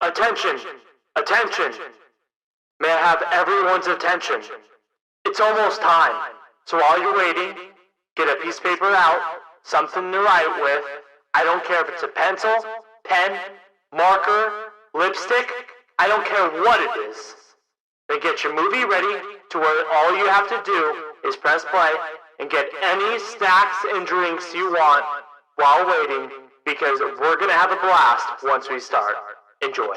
Attention! Attention! May I have everyone's attention? It's almost time. So while you're waiting, get a piece of paper out, something to write with. I don't care if it's a pencil, pen, marker, lipstick. I don't care what it is. Then get your movie ready to where all you have to do is press play and get any snacks and drinks you want while waiting, because we're gonna have a blast once we start. Enjoy.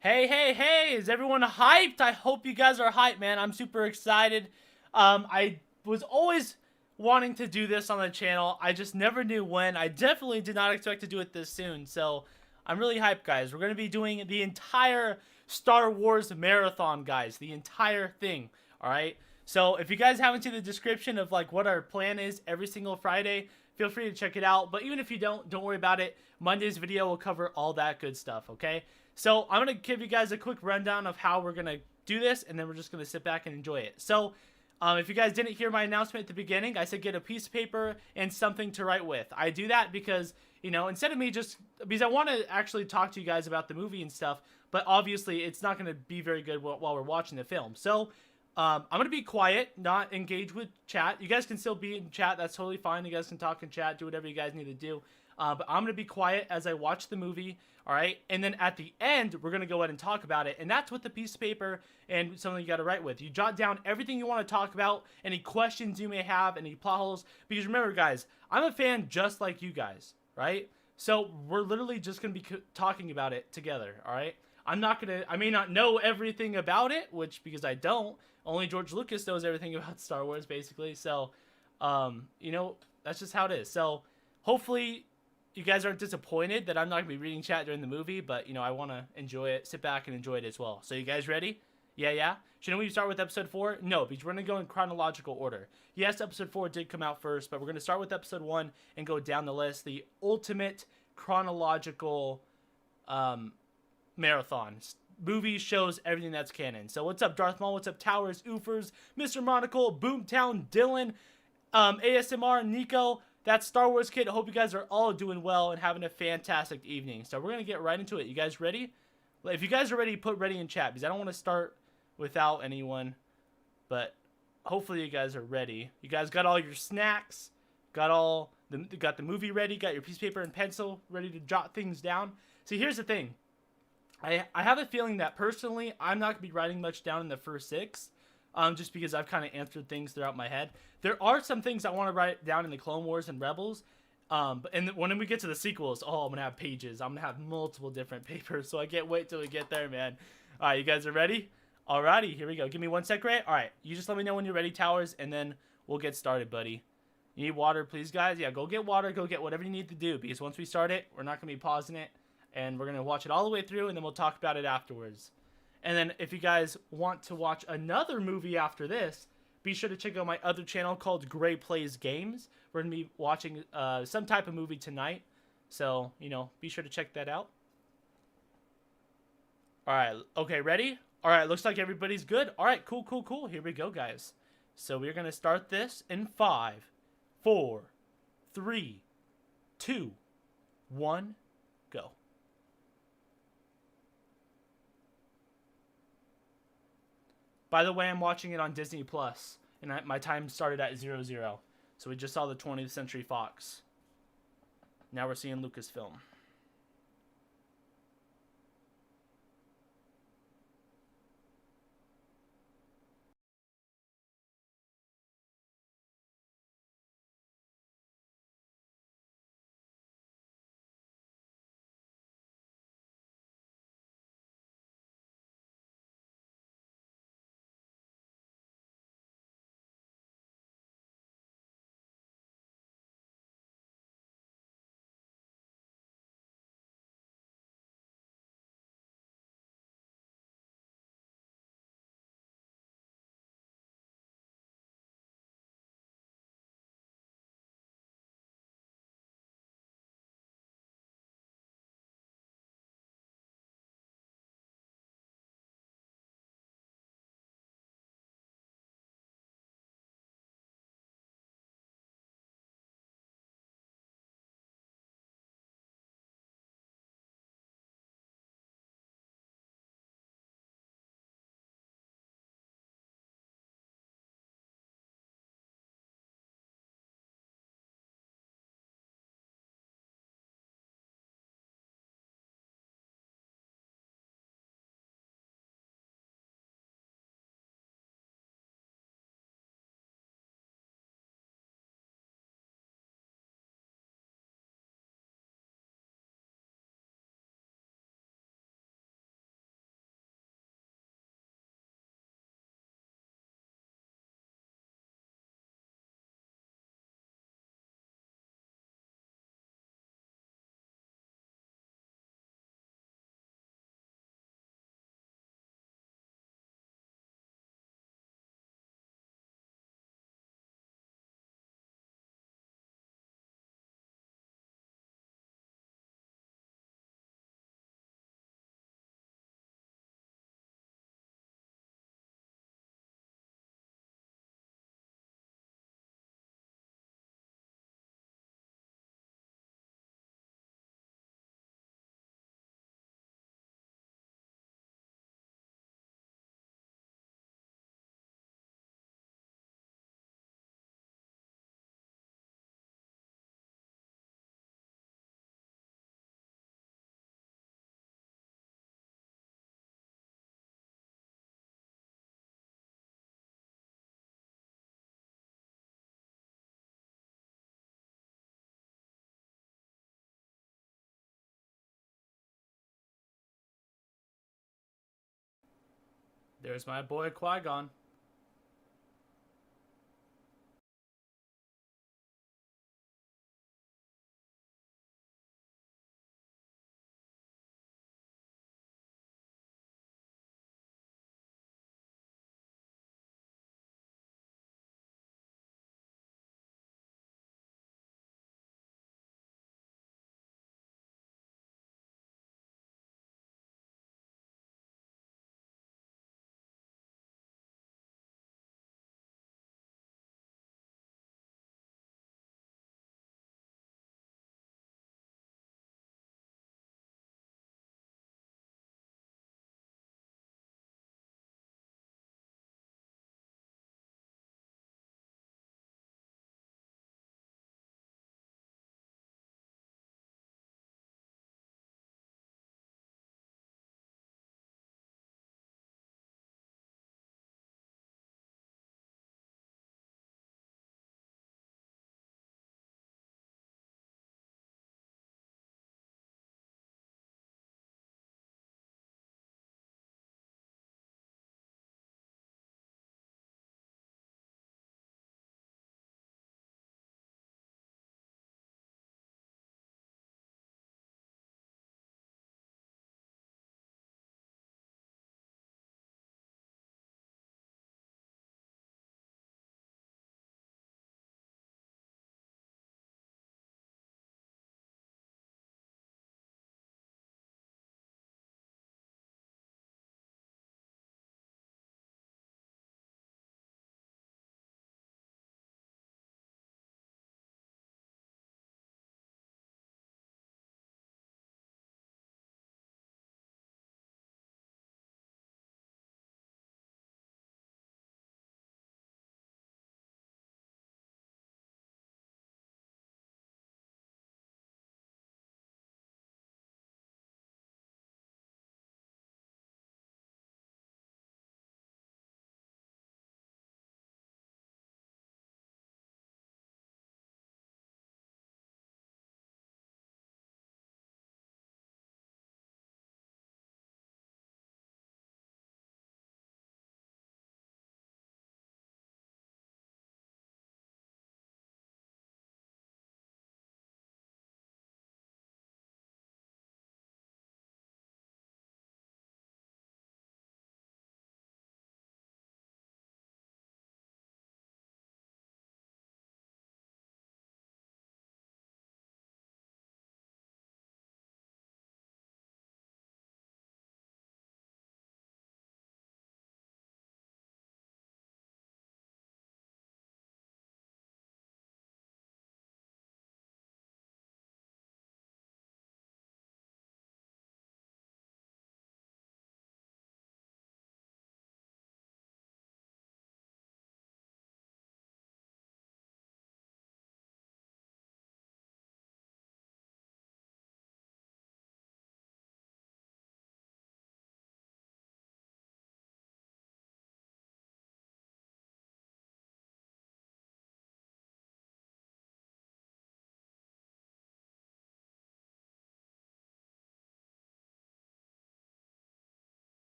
Hey, is everyone hyped? I hope you guys are hyped, man. I'm super excited. I was always wanting to do this on the channel. I just never knew when. I definitely did not expect to do it this soon. So I'm really hyped, guys. We're going to be doing the entire Star Wars marathon, guys. The entire thing, all right? So if you guys haven't seen the description of like what our plan is every single Friday, feel free to check it out. But even if you don't worry about it. Monday's video will cover all that good stuff, okay? So I'm going to give you guys a quick rundown of how we're going to do this, and then we're just going to sit back and enjoy it. So if you guys didn't hear my announcement at the beginning, I said get a piece of paper and something to write with. I do that because, you know, instead of me because I want to actually talk to you guys about the movie and stuff, but obviously it's not going to be very good while we're watching the film. So I'm going to be quiet, not engage with chat. You guys can still be in chat. That's totally fine. You guys can talk in chat, do whatever you guys need to do. But I'm going to be quiet as I watch the movie, all right? And then at the end, we're going to go ahead and talk about it. And that's what the piece of paper and something you got to write with. You jot down everything you want to talk about, any questions you may have, any plot holes. Because remember, guys, I'm a fan just like you guys, right? So we're literally just going to be talking about it together, all right? I may not know everything about it, because I don't. Only George Lucas knows everything about Star Wars, basically. So, you know, that's just how it is. So hopefully you guys aren't disappointed that I'm not going to be reading chat during the movie, but, you know, I want to enjoy it, sit back and enjoy it as well. So you guys ready? Yeah? Shouldn't we start with episode 4? No, because we're going to go in chronological order. Yes, episode 4 did come out first, but we're going to start with episode 1 and go down the list. The ultimate chronological marathon. Movie shows everything that's canon. So what's up, Darth Maul? What's up, Towers, Oofers, Mr. Monocle, Boomtown, Dylan, ASMR, Nico? That's Star Wars Kid. I hope you guys are all doing well and having a fantastic evening. So we're going to get right into it. You guys ready? If you guys are ready, put ready in chat, because I don't want to start without anyone. But hopefully you guys are ready. You guys got all your snacks, got the movie ready, got your piece of paper and pencil ready to jot things down. See, here's the thing. I have a feeling that personally I'm not going to be writing much down in the first 6. Just because I've kind of answered things throughout my head. There are some things I want to write down in the Clone Wars and Rebels. And when we get to the sequels, I'm going to have pages. I'm going to have multiple different papers. So I can't wait till we get there, man. All right, you guys are ready? Alrighty, here we go. Give me 1 sec, right? All right, you just let me know when you're ready, Towers, and then we'll get started, buddy. You need water, please, guys? Yeah, go get water. Go get whatever you need to do, because once we start it, we're not going to be pausing it. And we're going to watch it all the way through, and then we'll talk about it afterwards. And then if you guys want to watch another movie after this, be sure to check out my other channel called Gray Plays Games. We're going to be watching some type of movie tonight. So, you know, be sure to check that out. Alright, okay, ready? Alright, looks like everybody's good. Alright, cool. Here we go, guys. So we're going to start this in 5, 4, 3, 2, 1, go. By the way, I'm watching it on Disney Plus, and my time started at 00. So we just saw the 20th Century Fox. Now we're seeing Lucasfilm. There's my boy Qui-Gon.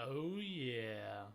Oh yeah.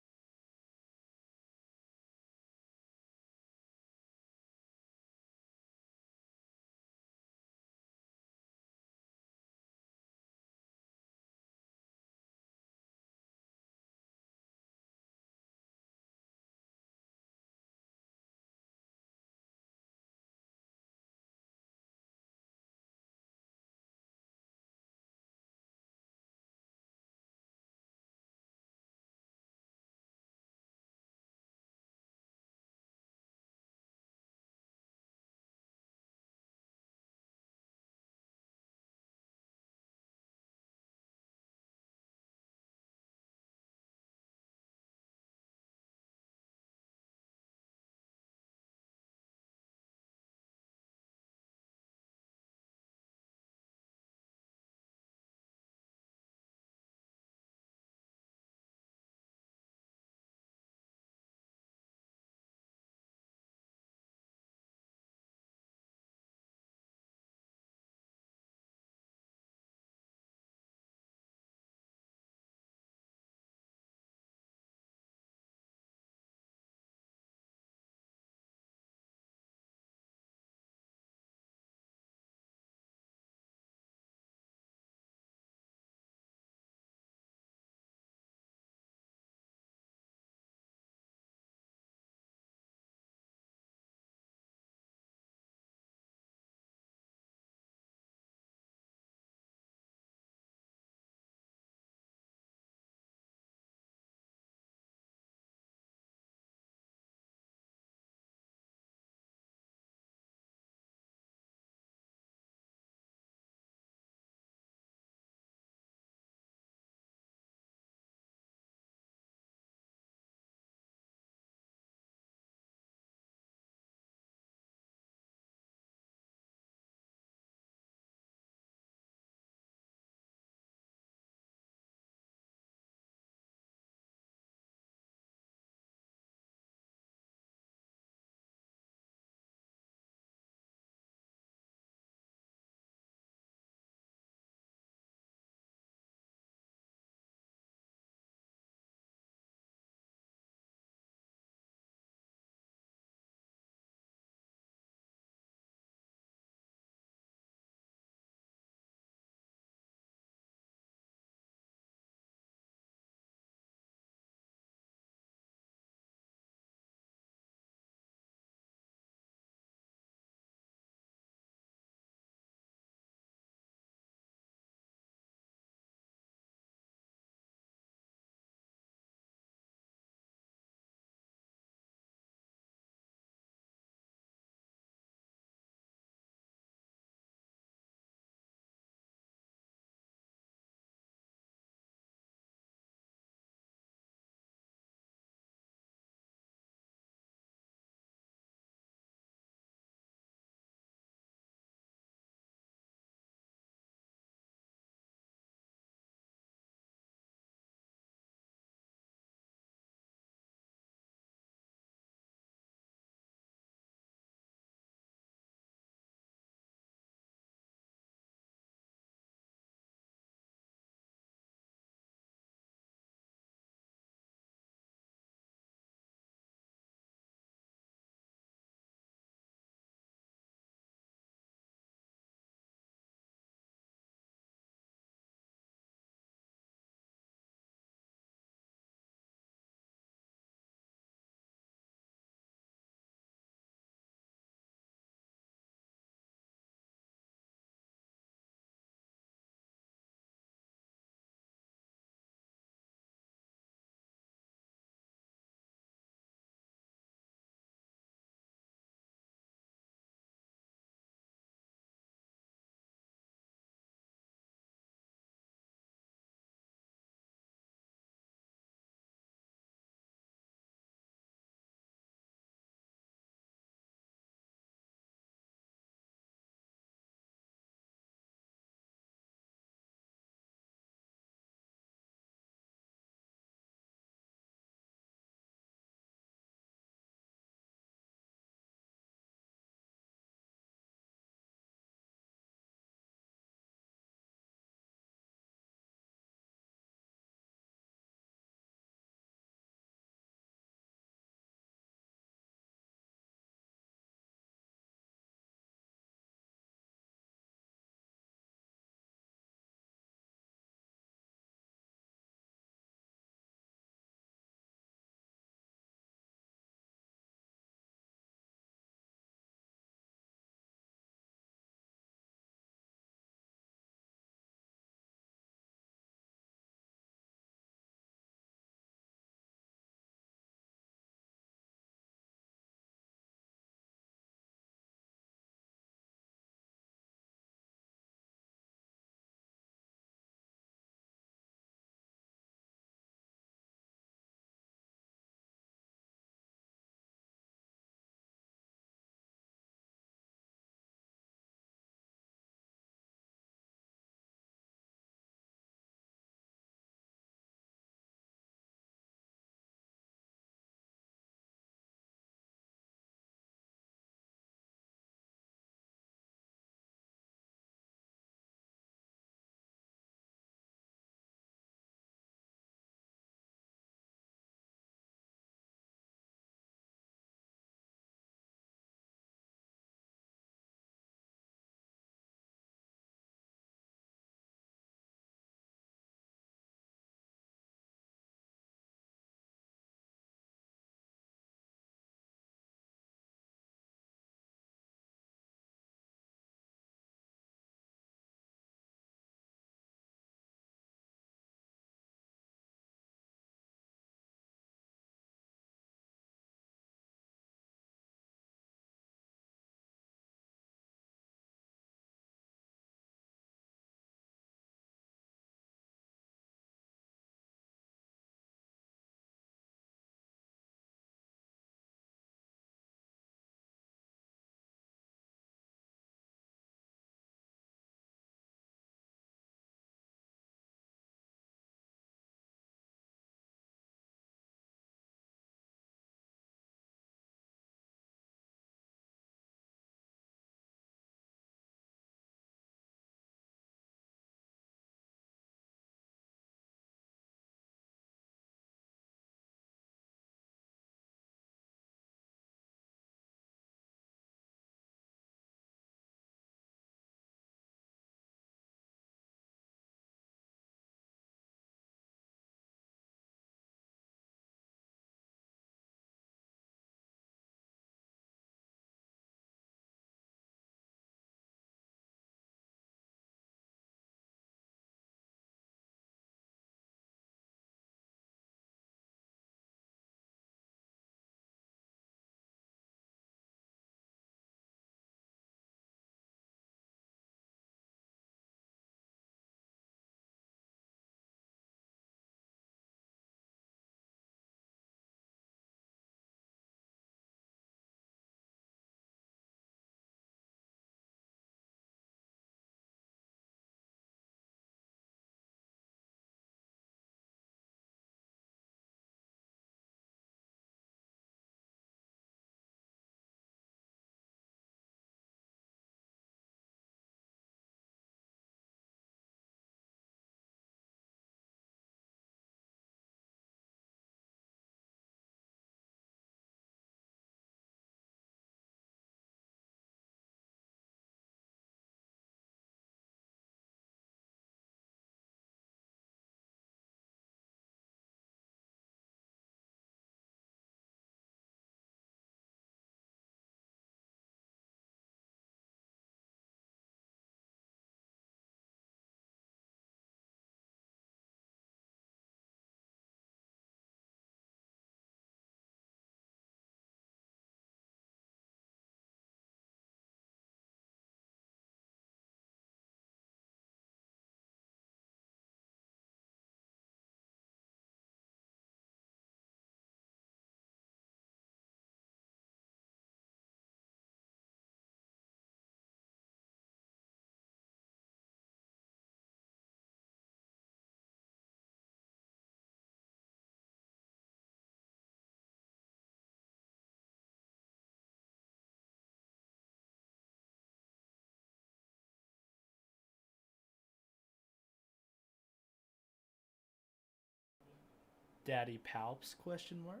Daddy Palps? Question mark.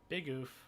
Big oof.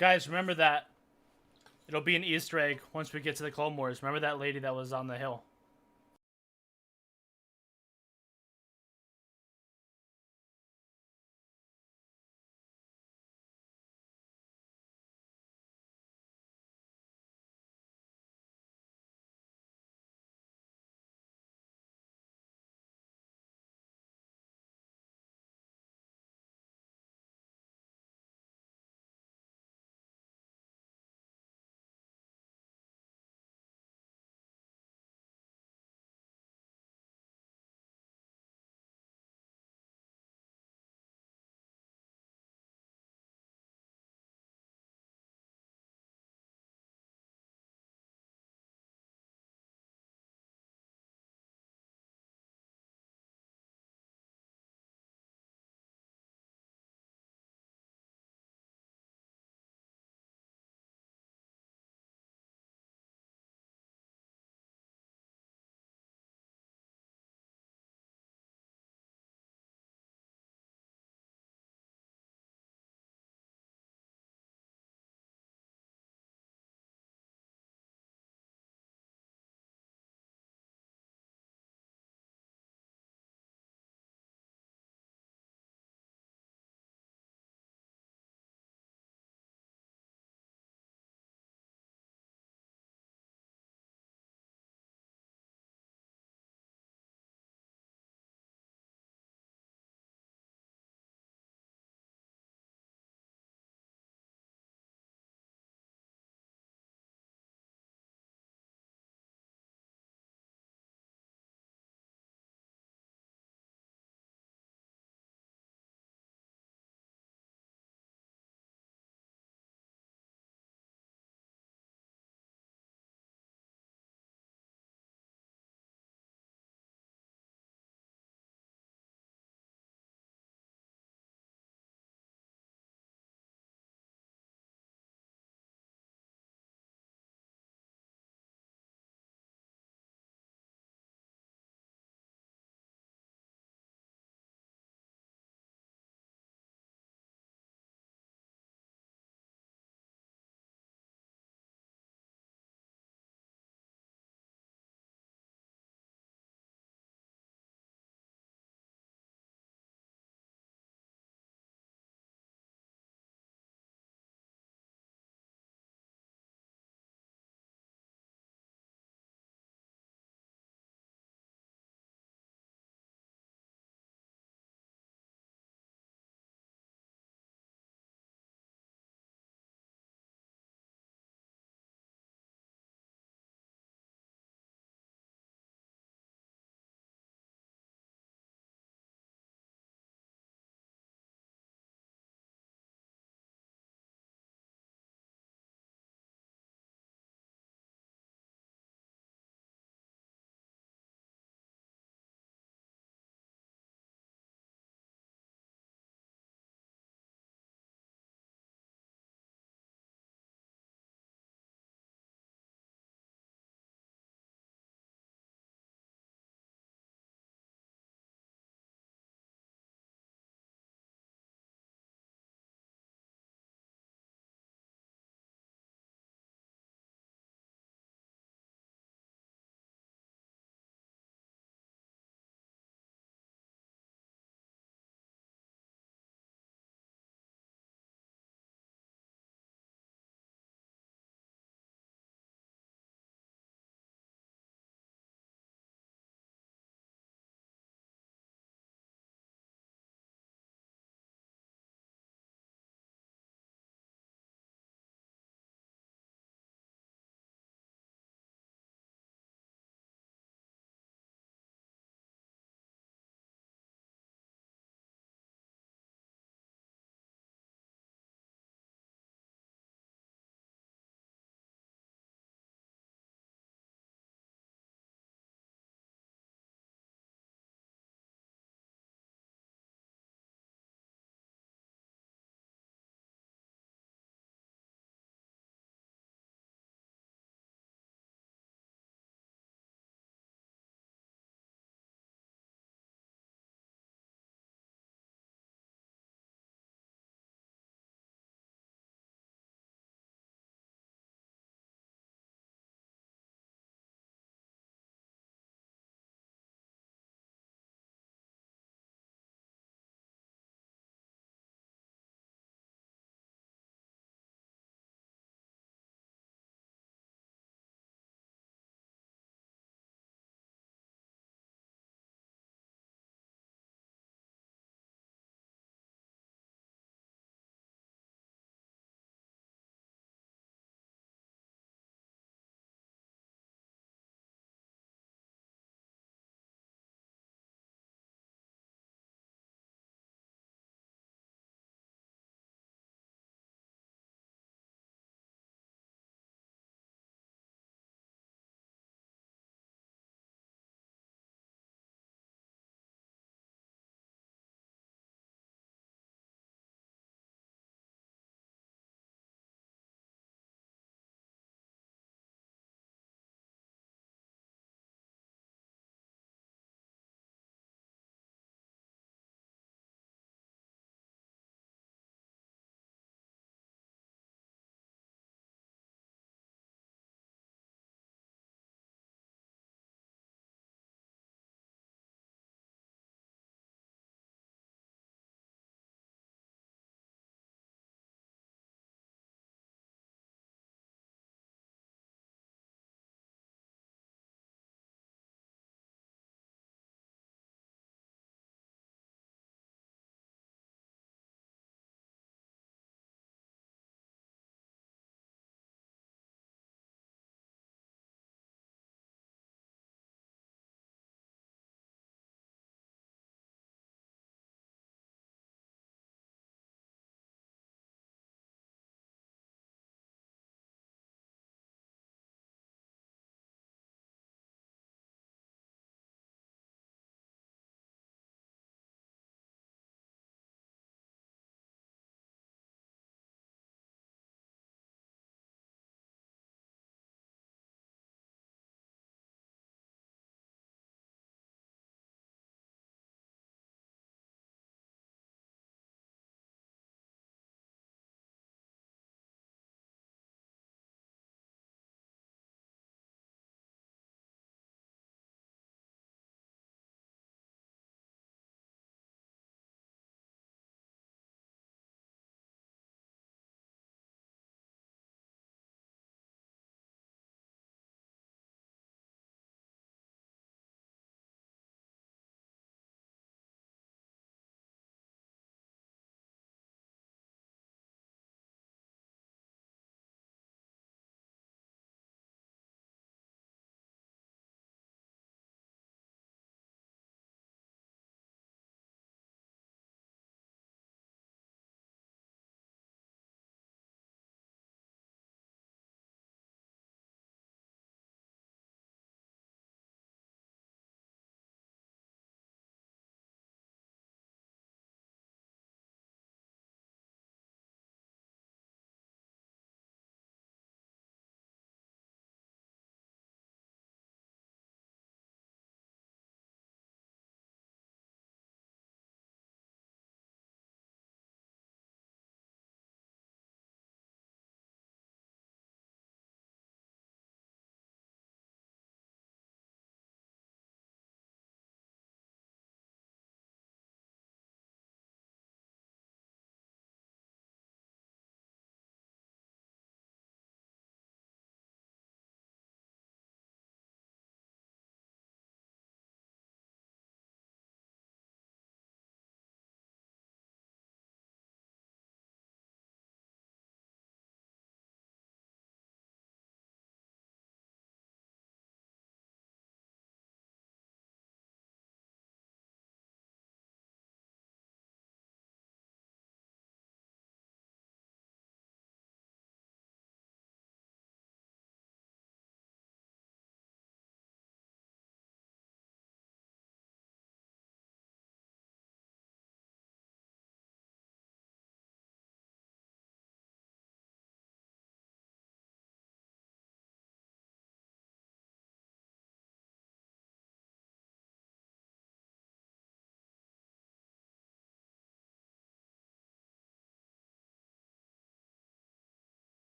Guys, remember that. It'll be an Easter egg once we get to the Clone Wars. Remember that lady that was on the hill?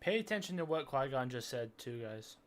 Pay attention to what Qui-Gon just said too, guys.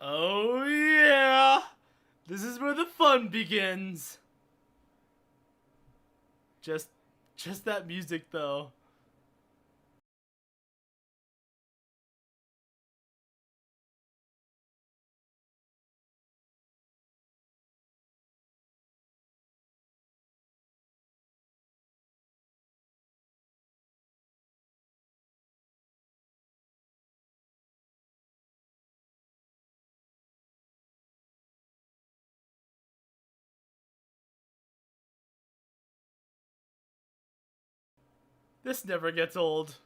Oh yeah! This is where the fun begins. Just that music though. This never gets old.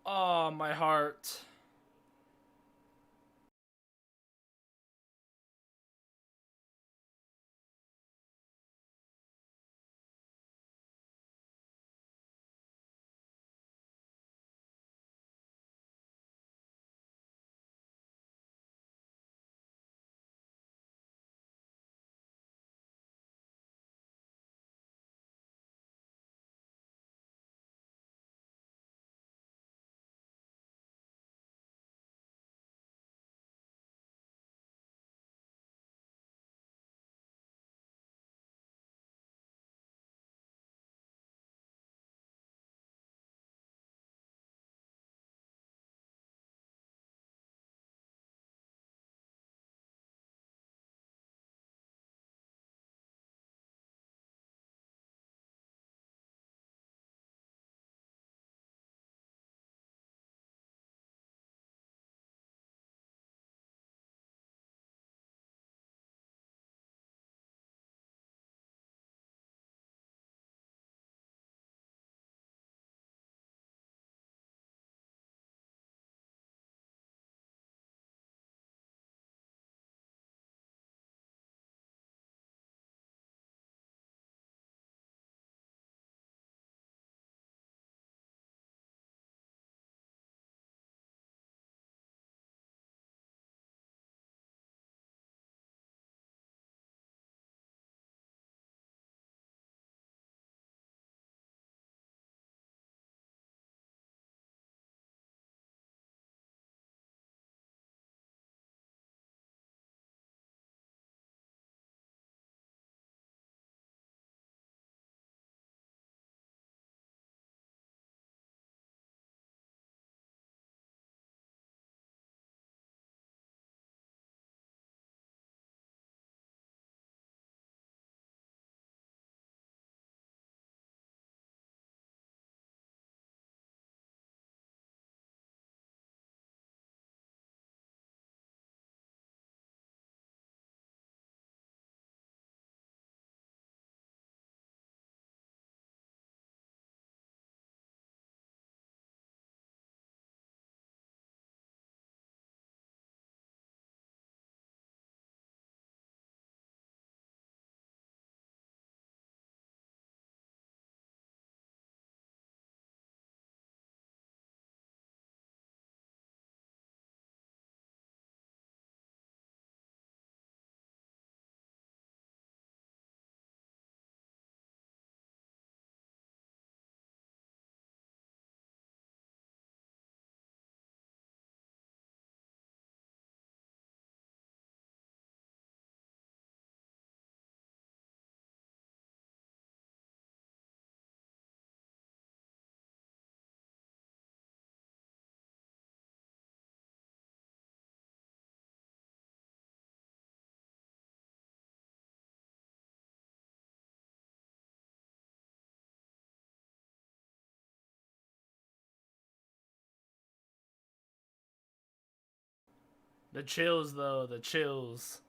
Oh, my heart. The chills, though, the chills.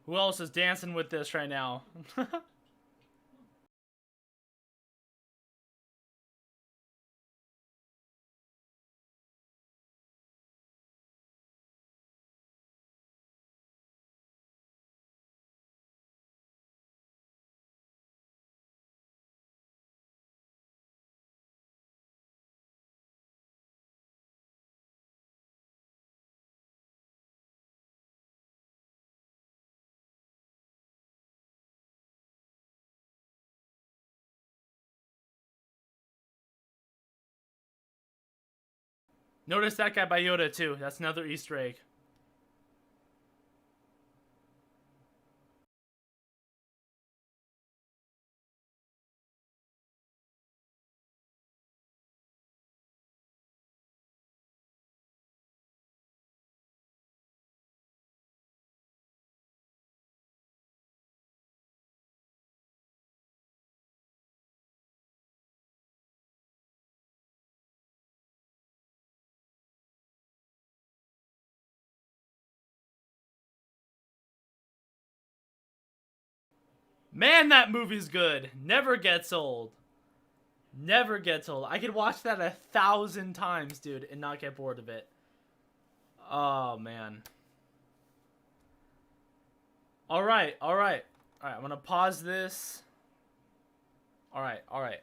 Who else is dancing with this right now? Notice that guy by Yoda too. That's another Easter egg. Man, that movie's good. Never gets old. Never gets old. I could watch that 1,000 times, dude, and not get bored of it. Oh, man. Alright, alright. Alright, I'm gonna pause this. Alright, alright.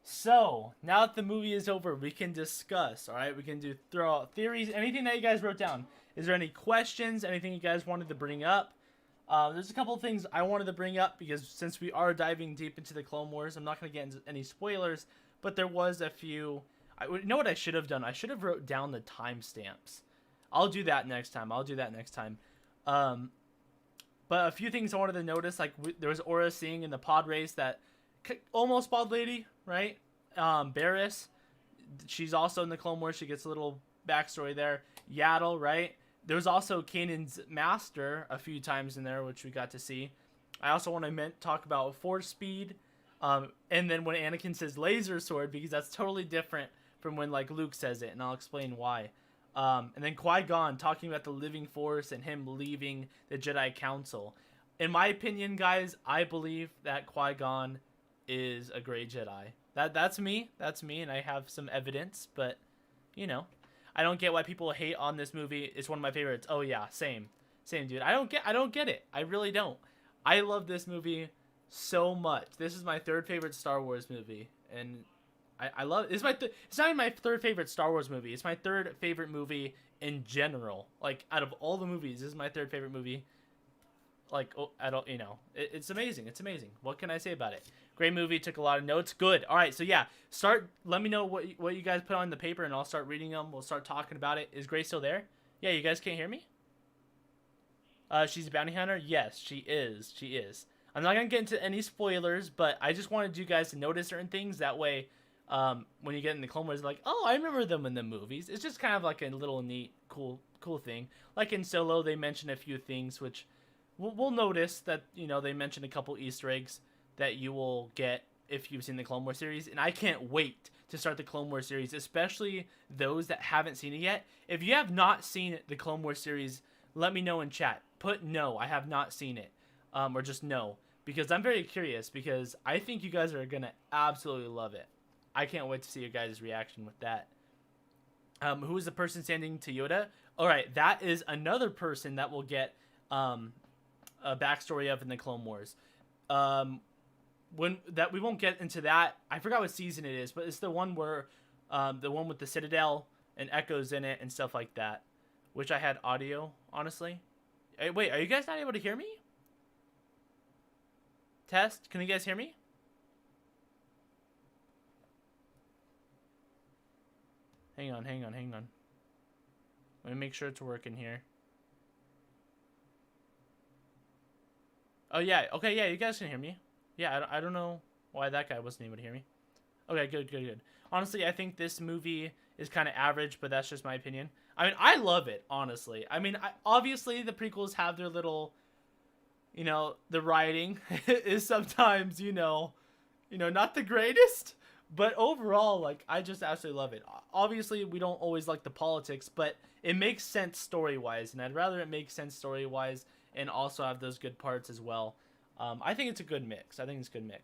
So, now that the movie is over, we can discuss, alright? We can throw out theories, anything that you guys wrote down. Is there any questions, anything you guys wanted to bring up? There's a couple of things I wanted to bring up because since we are diving deep into the Clone Wars, I'm not going to get into any spoilers, but there was a few. You know what I should have done? I should have wrote down the timestamps. I'll do that next time. But a few things I wanted to notice, like there was Aura seeing in the pod race that almost bald lady, right? Barriss, she's also in the Clone Wars. She gets a little backstory there. Yaddle, right? There was also Kanan's master a few times in there, which we got to see. I also want to talk about force speed, and then when Anakin says laser sword, because that's totally different from when like Luke says it, and I'll explain why. And then Qui-Gon talking about the living force and him leaving the Jedi Council. In my opinion, guys, I believe that Qui-Gon is a great Jedi. That's me, and I have some evidence, but you know. I don't get why people hate on this movie. It's one of my favorites. Oh yeah, same, dude. I don't get it. I really don't. I love this movie so much. This is my third favorite Star Wars movie, and I love. It's not even my third favorite Star Wars movie. It's my third favorite movie in general. Like out of all the movies, this is my third favorite movie. Like I don't, it's amazing. It's amazing. What can I say about it? Great movie. Took a lot of notes. Good. All right. So yeah, let me know what you guys put on the paper, and I'll start reading them. We'll start talking about it. Is Grace still there? Yeah. You guys can't hear me. She's a bounty hunter. Yes, she is. She is. I'm not gonna get into any spoilers, but I just wanted you guys to notice certain things. That way, when you get in the Clone Wars, like, oh, I remember them in the movies. It's just kind of like a little neat, cool thing. Like in Solo, they mention a few things which we'll notice that they mention a couple Easter eggs that you will get if you've seen the Clone Wars series, and I can't wait to start the Clone Wars series, especially those that haven't seen it yet. If you have not seen the Clone Wars series, let me know in chat. Put no, I have not seen it, or just no, because I'm very curious, because I think you guys are gonna absolutely love it. I can't wait to see your guys' reaction with that. Who is the person standing to Yoda? All right, that is another person that will get a backstory of in the Clone Wars. We won't get into that. I forgot what season it is, but it's the one where the one with the Citadel and Echoes in it and stuff like that. Wish I had audio, honestly. Hey, wait, are you guys not able to hear me? Test, can you guys hear me? Hang on. Let me make sure it's working here. Oh, yeah. Okay, yeah, you guys can hear me. Yeah, I don't know why that guy wasn't able to hear me. Okay, good. Honestly, I think this movie is kind of average, but that's just my opinion. I mean, I love it, honestly. I mean, obviously, the prequels have their little, the writing is sometimes, not the greatest. But overall, like, I just absolutely love it. Obviously, we don't always like the politics, but it makes sense story-wise, and I'd rather it make sense story-wise and also have those good parts as well. I think it's a good mix.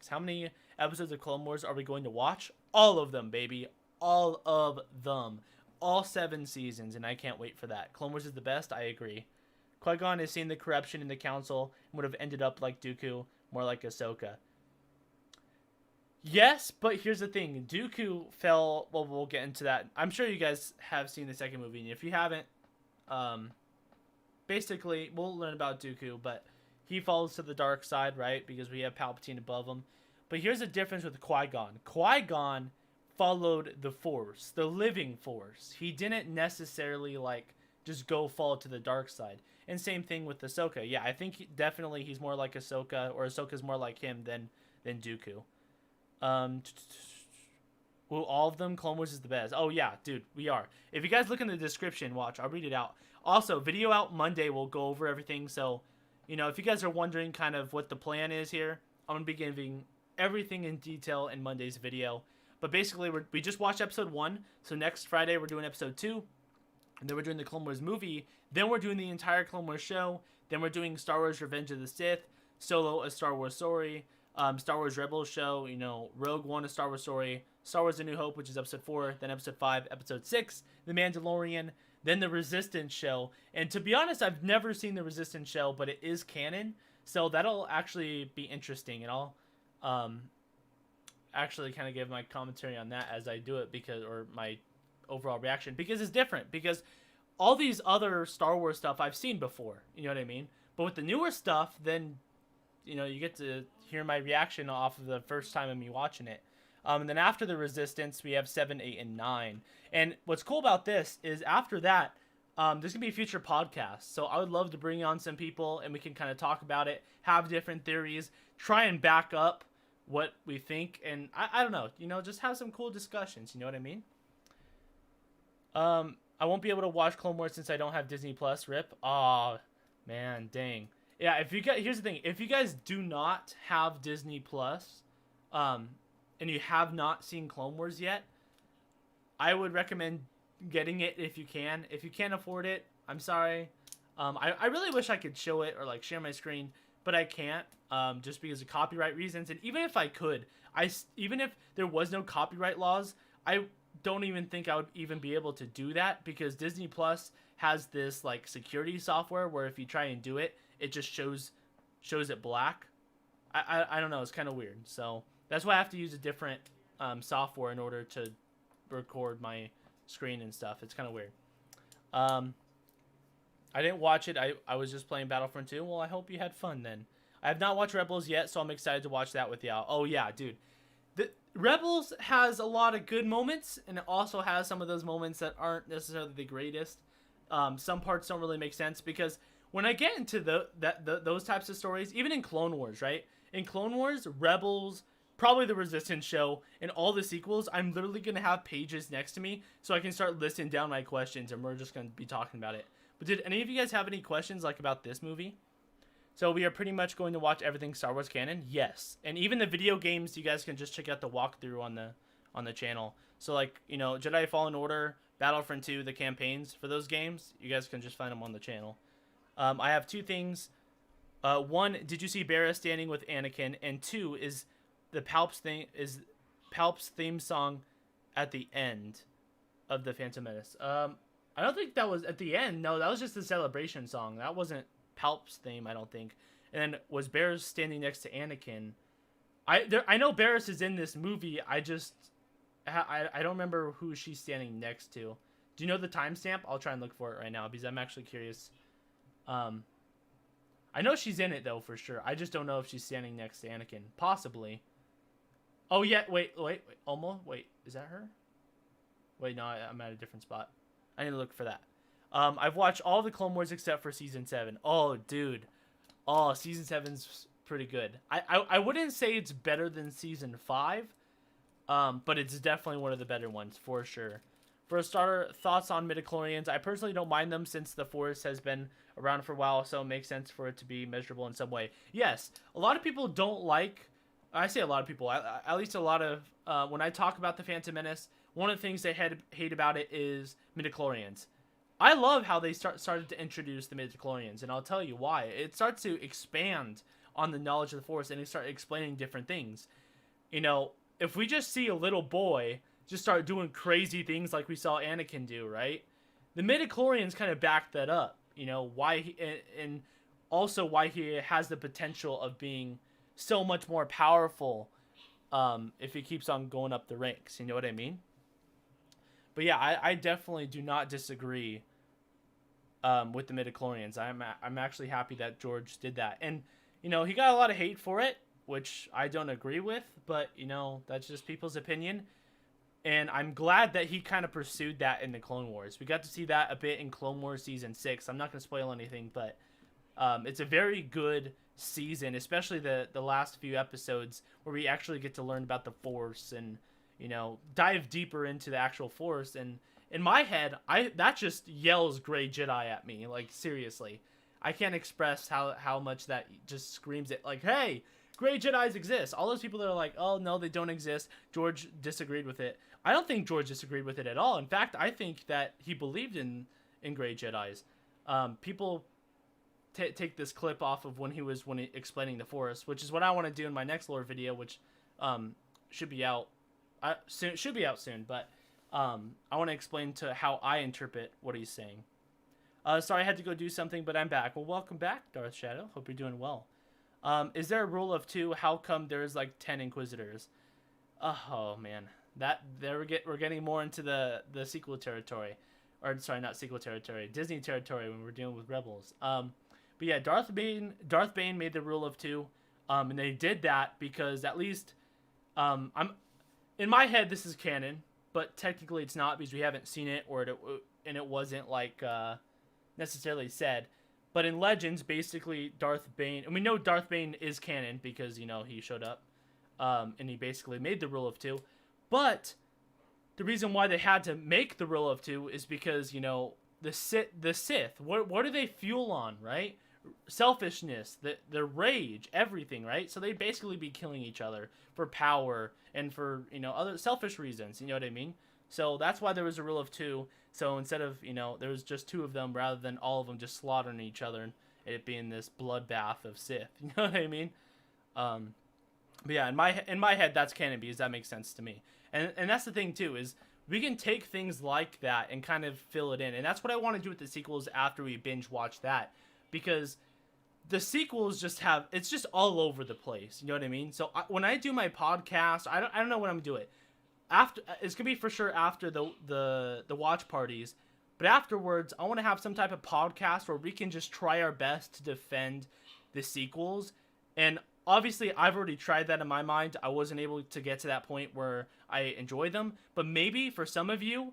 How many episodes of Clone Wars are we going to watch? All of them, baby. All of them. All 7 seasons, and I can't wait for that. Clone Wars is the best, I agree. Qui-Gon has seen the corruption in the council and would have ended up like Dooku, more like Ahsoka. Yes, but here's the thing. Dooku fell... Well, we'll get into that. I'm sure you guys have seen the second movie, and if you haven't, basically, we'll learn about Dooku, but he falls to the dark side, right? Because we have Palpatine above him. But here's the difference with Qui-Gon. Qui-Gon followed the Force, the living Force. He didn't necessarily, like, just go fall to the dark side. And same thing with Ahsoka. Yeah, I think definitely he's more like Ahsoka, or Ahsoka's more like him than Dooku. Well, all of them, Clone Wars is the best. Oh, yeah, dude, we are. If you guys look in the description, watch, I'll read it out. Also, video out Monday, we'll go over everything. So, you know, if you guys are wondering kind of what the plan is here, I'm going to be giving everything in detail in Monday's video. But basically, we just watched episode 1. So next Friday, we're doing episode 2. And then we're doing the Clone Wars movie. Then we're doing the entire Clone Wars show. Then we're doing Star Wars Revenge of the Sith, Solo, A Star Wars Story, Star Wars Rebels show, you know, Rogue One, A Star Wars Story, Star Wars A New Hope, which is episode 4, then episode 5, episode 6, The Mandalorian, then the Resistance show. And to be honest, I've never seen the Resistance show, but it is canon. So that'll actually be interesting. And I'll actually kind of give my commentary on that as I do it, because, or my overall reaction, because it's different. Because all these other Star Wars stuff I've seen before, you know what I mean? But with the newer stuff, then, you know, you get to hear my reaction off of the first time of me watching it. And then after the Resistance, we have 7, 8, and 9. And what's cool about this is after that, there's going to be a future podcast. So I would love to bring on some people and we can kind of talk about it, have different theories, try and back up what we think. And I don't know, you know, just have some cool discussions. You know what I mean? I won't be able to watch Clone Wars since I don't have Disney Plus. Rip. Aw, man, dang. Yeah, if you guys, here's the thing. If you guys do not have Disney Plus, and you have not seen Clone Wars yet, I would recommend getting it if you can. If you can't afford it, I'm sorry. I really wish I could show it or like share my screen, but I can't, just because of copyright reasons. And even if I could, even if there was no copyright laws, I don't even think I would even be able to do that, because Disney Plus has this like security software where if you try and do it, it just shows it black. I don't know. It's kind of weird. So that's why I have to use a different software in order to record my screen and stuff. It's kind of weird. I didn't watch it. I was just playing Battlefront 2. Well, I hope you had fun then. I have not watched Rebels yet, so I'm excited to watch that with y'all. Oh, yeah, dude. The Rebels has a lot of good moments, and it also has some of those moments that aren't necessarily the greatest. Some parts don't really make sense, because when I get into those types of stories, even in Clone Wars, right? In Clone Wars, Rebels, probably the Resistance show, and all the sequels, I'm literally going to have pages next to me so I can start listing down my questions, and we're just going to be talking about it. But did any of you guys have any questions like about this movie? So we are pretty much going to watch everything Star Wars canon? Yes. And even the video games, you guys can just check out the walkthrough on the channel. So like, you know, Jedi Fallen Order, Battlefront 2, the campaigns for those games, you guys can just find them on the channel. I have 2 things. 1, did you see Barra standing with Anakin? And 2 is the Palp's theme song at the end of the Phantom Menace. I don't think that was at the end. No, that was just the celebration song. That wasn't Palp's theme, I don't think. And then was Barris standing next to Anakin? I know Barris is in this movie. I don't remember who she's standing next to. Do you know the timestamp? I'll try and look for it right now because I'm actually curious. I know she's in it though for sure. I just don't know if she's standing next to Anakin. Possibly. Oh yeah, wait. Almost. Wait, is that her? Wait, no, I'm at a different spot. I need to look for that. I've watched all the Clone Wars except for Season 7. Oh, dude. Oh, Season 7's pretty good. I wouldn't say it's better than Season 5, but it's definitely one of the better ones, for sure. For a starter, thoughts on midichlorians. I personally don't mind them since the Force has been around for a while, so it makes sense for it to be measurable in some way. Yes, a lot of people don't like... I say a lot of people. At least a lot of... when I talk about the Phantom Menace, one of the things they hate about it is midichlorians. I love how they started to introduce the midichlorians, and I'll tell you why. It starts to expand on the knowledge of the Force, and they start explaining different things. You know, if we just see a little boy just start doing crazy things like we saw Anakin do, right? The midichlorians kind of back that up. You know, why he, and also why he has the potential of being so much more powerful if he keeps on going up the ranks. You know what I mean? But yeah, I definitely do not disagree with the midichlorians. I'm actually happy that George did that. And, you know, he got a lot of hate for it, which I don't agree with. But, you know, that's just people's opinion. And I'm glad that he kind of pursued that in the Clone Wars. We got to see that a bit in Clone Wars Season 6. I'm not going to spoil anything, but it's a very good season, especially the last few episodes where we actually get to learn about the Force and, you know, dive deeper into the actual Force. And in my head, that just yells Gray Jedi at me. Like, seriously. I can't express how much that just screams it. Like, hey, Gray Jedis exist. All those people that are like, oh, no, they don't exist. George disagreed with it. I don't think George disagreed with it at all. In fact, I think that he believed in Gray Jedis. People take this clip off of when he explaining the Force, which is what I want to do in my next lore video, which should be out soon. But I want to explain to how I interpret what he's saying. Sorry, I had to go do something, but I'm back. Well, welcome back, Darth Shadow. Hope you're doing well. Is there a rule of 2? How come there's like 10 Inquisitors? Oh man, we're getting more into the sequel territory, or sorry, not sequel territory, Disney territory when we're dealing with Rebels. But yeah, Darth Bane made the rule of 2, and they did that because at least, I'm in my head this is canon, but technically it's not because we haven't seen it and it wasn't like necessarily said. But in Legends, basically Darth Bane, and we know Darth Bane is canon because, you know, he showed up, and he basically made the rule of 2. But the reason why they had to make the rule of 2 is because, you know, the Sith, what do they fuel on, right? Selfishness, the rage, everything, right? So they'd basically be killing each other for power and for, you know, other selfish reasons, you know what I mean? So that's why there was a rule of 2. So instead of, you know, there was just 2 of them rather than all of them just slaughtering each other and it being this bloodbath of Sith, you know what I mean? But yeah, in my head, that's canon because that makes sense to me. And that's the thing too, is we can take things like that and kind of fill it in. And that's what I want to do with the sequels after we binge watch that. Because the sequels it's just all over the place. You know what I mean? So when I do my podcast, I don't know when I'm going to do it. After, it's going to be for sure after the watch parties. But afterwards, I want to have some type of podcast where we can just try our best to defend the sequels. And obviously, I've already tried that in my mind. I wasn't able to get to that point where I enjoy them. But maybe for some of you,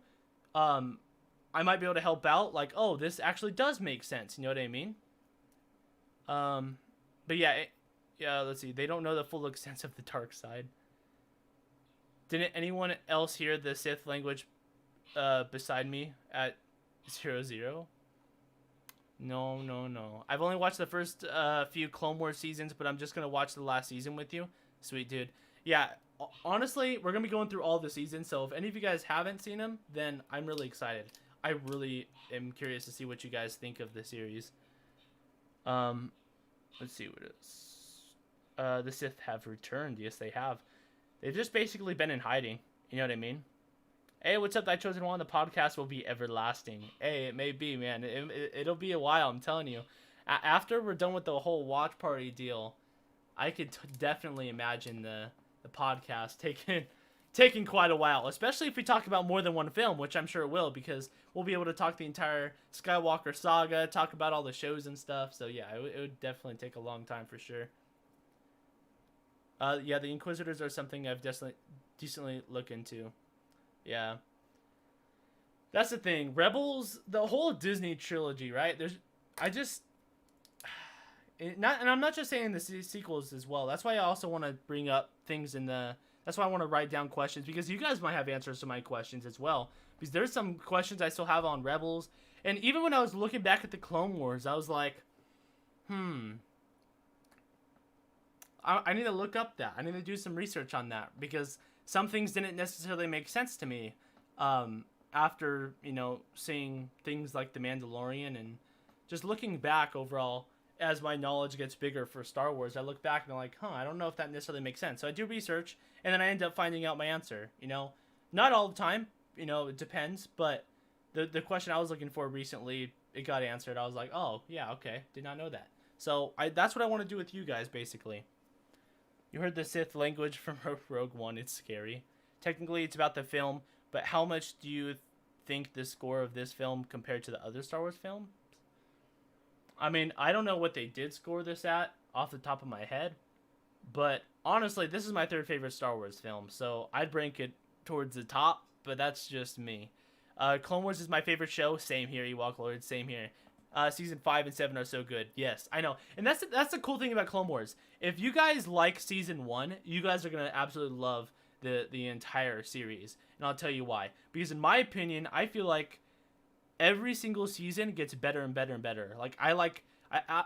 I might be able to help out. Like, oh, this actually does make sense. You know what I mean? But yeah, let's see. They don't know the full extent of the dark side. Didn't anyone else hear the Sith language beside me at 00? No. I've only watched the first few Clone Wars seasons, but I'm just going to watch the last season with you. Sweet, dude. Yeah, honestly, we're going to be going through all the seasons, so if any of you guys haven't seen them, then I'm really excited. I really am curious to see what you guys think of the series. Let's see what it is. The Sith have returned. Yes, they have. They've just basically been in hiding. You know what I mean? Hey, what's up, Thy Chosen One? The podcast will be everlasting. Hey, it may be, man. It'll be a while, I'm telling you. After we're done with the whole watch party deal, I could definitely imagine the podcast taking quite a while, especially if we talk about more than one film, which I'm sure it will, because we'll be able to talk the entire Skywalker saga, talk about all the shows and stuff. So yeah, it would definitely take a long time for sure. Yeah, the Inquisitors are something I've decently looked into. Yeah. That's the thing. Rebels, the whole Disney trilogy, right? And I'm not just saying the sequels as well. That's why I also want to bring up things that's why I want to write down questions, because you guys might have answers to my questions as well. Because there's some questions I still have on Rebels. And even when I was looking back at the Clone Wars, I was like, I need to look up that. I need to do some research on that, because some things didn't necessarily make sense to me. after, seeing things like The Mandalorian and just looking back overall, as my knowledge gets bigger for Star Wars, I look back and I'm like, I don't know if that necessarily makes sense. So I do research, and then I end up finding out my answer, Not all the time, it depends, but the question I was looking for recently, it got answered. I was like, oh, yeah, okay, did not know that. So that's what I want to do with you guys, basically. You heard the Sith language from Rogue One. It's scary. Technically, it's about the film, but how much do you think the score of this film compared to the other Star Wars films? I mean, I don't know what they did score this at off the top of my head, but honestly, this is my third favorite Star Wars film, so I'd rank it towards the top, but that's just me. Clone Wars is my favorite show. Same here, Ewok Lord. Same here. Season 5 and 7 are so good. Yes, I know. And that's the cool thing about Clone Wars. If you guys like Season 1, you guys are going to absolutely love the entire series. And I'll tell you why. Because in my opinion, I feel like every single season gets better and better and better. Like,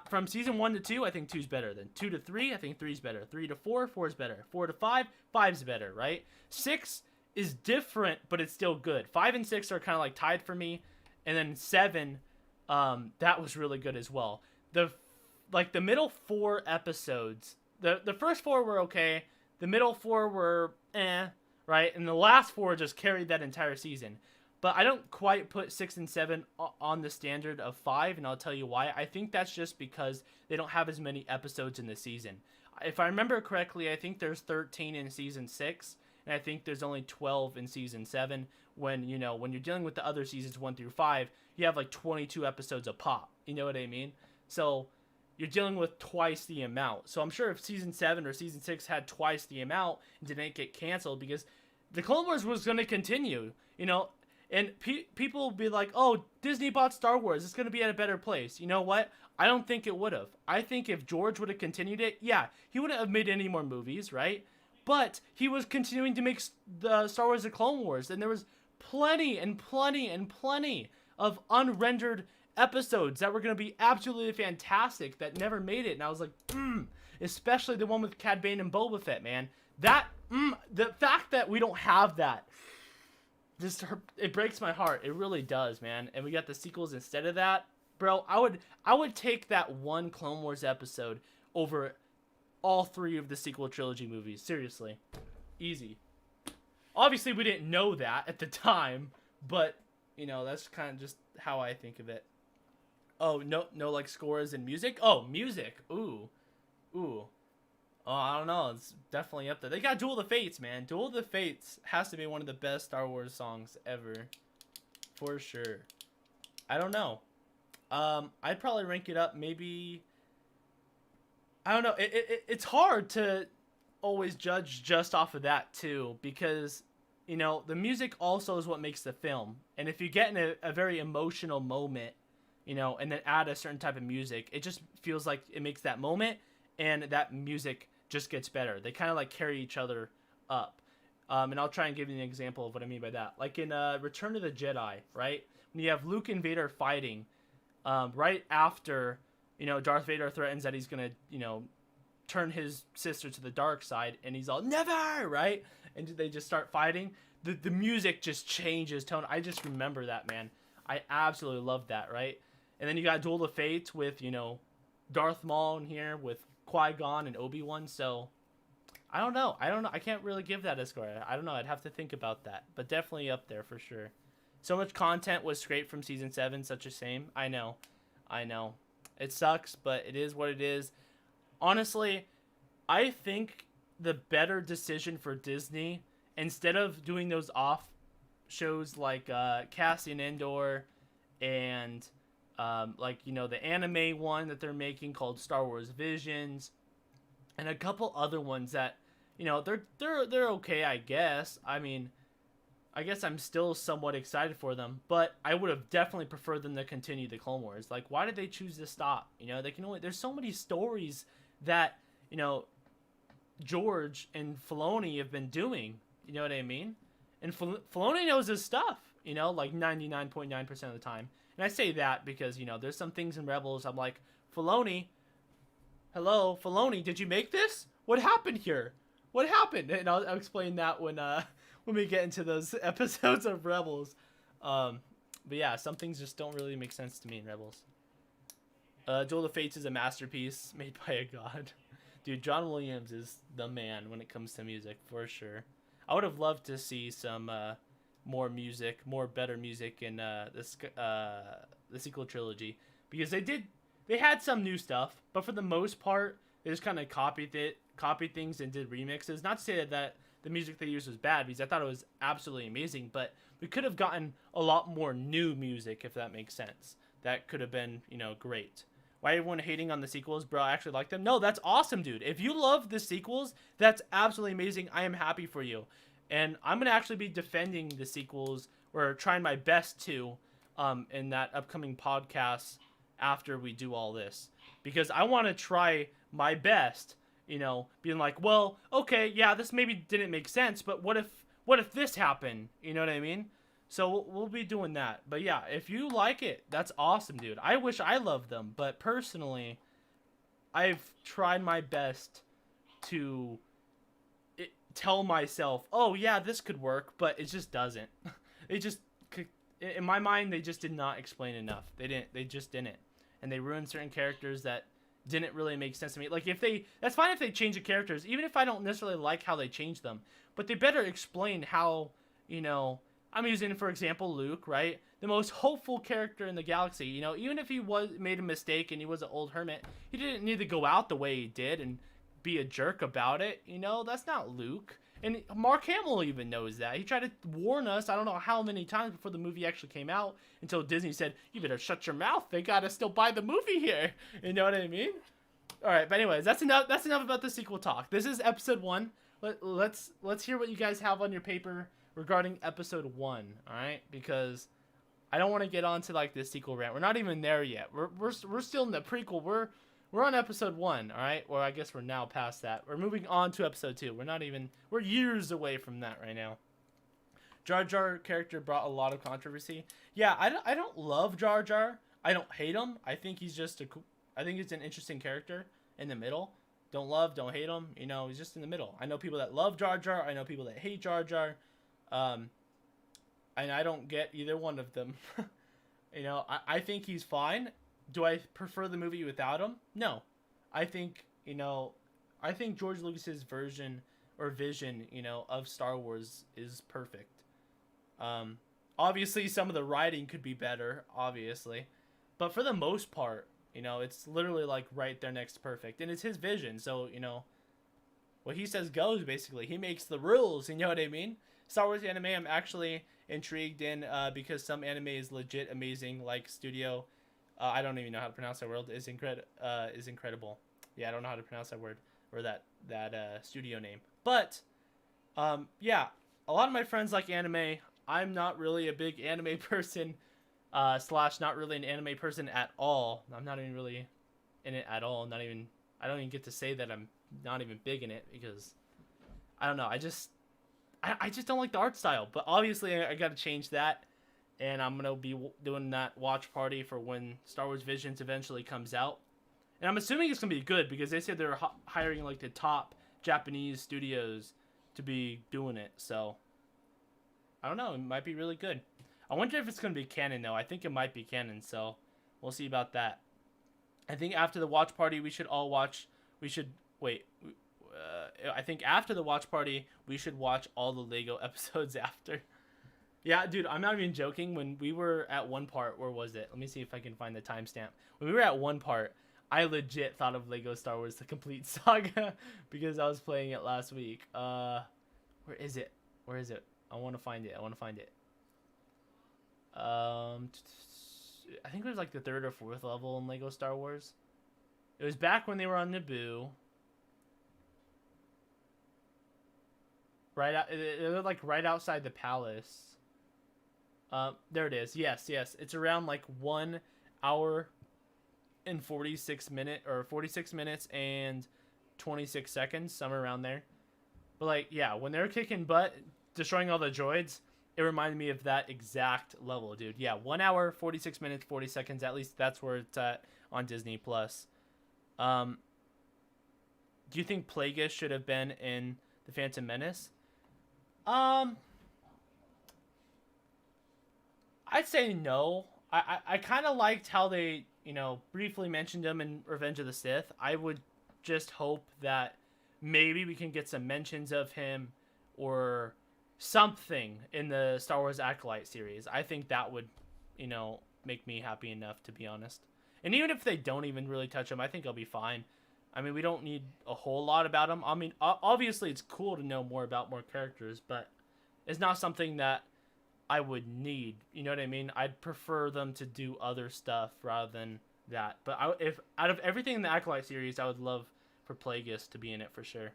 from Season 1 to 2, I think 2's better. Then 2 to 3, I think 3's better. 3 to 4, 4's better. 4 to 5, 5's better, right? 6 is different, but it's still good. 5 and 6 are kind of like tied for me. And then 7... that was really good as well. The middle 4 episodes, the first 4 were okay, the middle 4 were right, and the last 4 just carried that entire season. But I don't quite put 6 and 7 on the standard of 5, and I'll tell you why. I think that's just because they don't have as many episodes in the season. If I remember correctly, I think there's 13 in season 6, and I think there's only 12 in season 7. When you're dealing with the other seasons 1 through 5, you have like 22 episodes a pop. You know what I mean? So you're dealing with twice the amount. So I'm sure if season 7 or season 6 had twice the amount and didn't get canceled, because the Clone Wars was going to continue, and people would be like, oh, Disney bought Star Wars, it's going to be at a better place. You know what? I don't think it would have. I think if George would have continued it, yeah, he wouldn't have made any more movies, right? But he was continuing to make the Star Wars The Clone Wars, and there was plenty and plenty and plenty of unrendered episodes that were going to be absolutely fantastic that never made it. And I was like, especially the one with Cad Bane and Boba Fett, man. The fact that we don't have that, it breaks my heart. It really does, man. And we got the sequels instead of that. Bro, I would take that one Clone Wars episode over all 3 of the sequel trilogy movies. Seriously. Easy. Obviously, we didn't know that at the time, but, that's kind of just how I think of it. Oh, no, like, scores and music? Oh, music. Ooh. Oh, I don't know. It's definitely up there. They got Duel of the Fates, man. Duel of the Fates has to be one of the best Star Wars songs ever. For sure. I don't know. I'd probably rank it up maybe... I don't know. It's hard to always judge just off of that too, because the music also is what makes the film. And if you get in a very emotional moment, and then add a certain type of music, it just feels like it makes that moment, and that music just gets better. They kind of like carry each other up. And I'll try and give you an example of what I mean by that. Like in Return of the Jedi, right? When you have Luke and Vader fighting, right after Darth Vader threatens that he's gonna turn his sister to the dark side, and he's all, never, right? And they just start fighting. The music just changes tone. I just remember that, man. I absolutely love that, right? And then you got Duel of Fates with, Darth Maul in here with Qui-Gon and Obi-Wan. So, I don't know. I can't really give that a score. I don't know. I'd have to think about that. But definitely up there for sure. So much content was scraped from Season 7. Such a shame. I know. It sucks, but it is what it is. Honestly, I think the better decision for Disney, instead of doing those off shows like Cassian Andor and the anime one that they're making called Star Wars Visions, and a couple other ones that they're okay, I guess. I mean, I guess I'm still somewhat excited for them, but I would have definitely preferred them to continue the Clone Wars. Like, why did they choose to stop? They can only, there's so many stories that George and Filoni have been doing. You know what I mean? And Filoni knows his stuff. Like 99.9% of the time. And I say that because there's some things in Rebels I'm like, Filoni, hello, Filoni, did you make this? What happened here? What happened? And I'll explain that when we get into those episodes of Rebels. But yeah, some things just don't really make sense to me in Rebels. Duel of Fates is a masterpiece made by a god. Dude, John Williams is the man when it comes to music, for sure. I would have loved to see some more music, more better music in the sequel trilogy, because they had some new stuff, but for the most part, they just kind of copied things and did remixes. Not to say that the music they used was bad, because I thought it was absolutely amazing, but we could have gotten a lot more new music, if that makes sense. That could have been, great. Why everyone hating on the sequels, bro? I actually like them. No, that's awesome, dude. If you love the sequels, that's absolutely amazing. I am happy for you. And I'm going to actually be defending the sequels, or trying my best to, in that upcoming podcast after we do all this. Because I want to try my best, being like, well, okay, yeah, this maybe didn't make sense, but what if this happened? You know what I mean? So we'll be doing that. But yeah, if you like it, that's awesome, dude. I wish I loved them, but personally, I've tried my best to tell myself, oh yeah, this could work, but it just doesn't. In my mind, they just did not explain enough. They just didn't. And they ruined certain characters that didn't really make sense to me. Like, that's fine if they change the characters, even if I don't necessarily like how they change them, but they better explain how, I'm using, for example, Luke, right? The most hopeful character in the galaxy. Even if he made a mistake and he was an old hermit, he didn't need to go out the way he did and be a jerk about it. That's not Luke. And Mark Hamill even knows that. He tried to warn us, I don't know how many times before the movie actually came out, until Disney said, you better shut your mouth. They gotta still buy the movie here. You know what I mean? All right, but anyways, that's enough about the sequel talk. This is episode 1. Let's hear what you guys have on your paper regarding episode 1, all right? Because I don't want to get on to like this sequel rant. We're not even there yet. We're still in the prequel. We're on episode 1, all right? Or I guess we're now past that. We're moving on to episode 2. We're years away from that right now. Jar Jar character brought a lot of controversy. Yeah, I don't love Jar Jar. I don't hate him. I think he's I think he's an interesting character in the middle. Don't love, don't hate him. He's just in the middle. I know people that love Jar Jar. I know people that hate Jar Jar. And I don't get either one of them. I think he's fine. Do I prefer the movie without him? No. I think George Lucas's version or vision, of Star Wars is perfect. Obviously some of the writing could be better, obviously. But for the most part, it's literally like right there next to perfect. And it's his vision, so, what he says goes, basically. He makes the rules, you know what I mean? Star Wars anime, I'm actually intrigued in, because some anime is legit amazing, like Studio... I don't even know how to pronounce that word. Is incredible. Yeah, I don't know how to pronounce that word or that studio name. But yeah, a lot of my friends like anime. I'm not really a big anime person. / not really an anime person at all. I'm not even really in it at all. I don't even get to say that I'm not even big in it, because I don't know. I just don't like the art style. But obviously I got to change that. And I'm going to be doing that watch party for when Star Wars Visions eventually comes out. And I'm assuming it's going to be good, because they said they're hiring like the top Japanese studios to be doing it. So, I don't know. It might be really good. I wonder if it's going to be canon, though. I think it might be canon, so we'll see about that. I think after the watch party, I think after the watch party, we should watch all the Lego episodes after. Yeah, dude, I'm not even joking. When we were at one part, where was it? Let me see if I can find the timestamp. When we were at one part, I legit thought of Lego Star Wars The Complete Saga because I was playing it last week. Where is it? I want to find it. I think it was like the 3rd or 4th level in Lego Star Wars. It was back when they were on Naboo. They were like right outside the palace. There it is. Yes. It's around like 1 hour and 46 minutes and 26 seconds, somewhere around there. But like, yeah, when they're kicking butt, destroying all the droids, it reminded me of that exact level, dude. Yeah, 1 hour, 46 minutes, 40 seconds. At least that's where it's at on Disney Plus. Do you think Plagueis should have been in The Phantom Menace? I'd say no. I kind of liked how they, briefly mentioned him in Revenge of the Sith. I would just hope that maybe we can get some mentions of him or something in the Star Wars Acolyte series. I think that would, make me happy enough, to be honest. And even if they don't even really touch him, I think I'll be fine. I mean, we don't need a whole lot about him. I mean, obviously it's cool to know more about more characters, but it's not something that I would need. You know what I mean? I'd prefer them to do other stuff rather than that. But if out of everything in the Acolyte series, I would love for Plagueis to be in it for sure.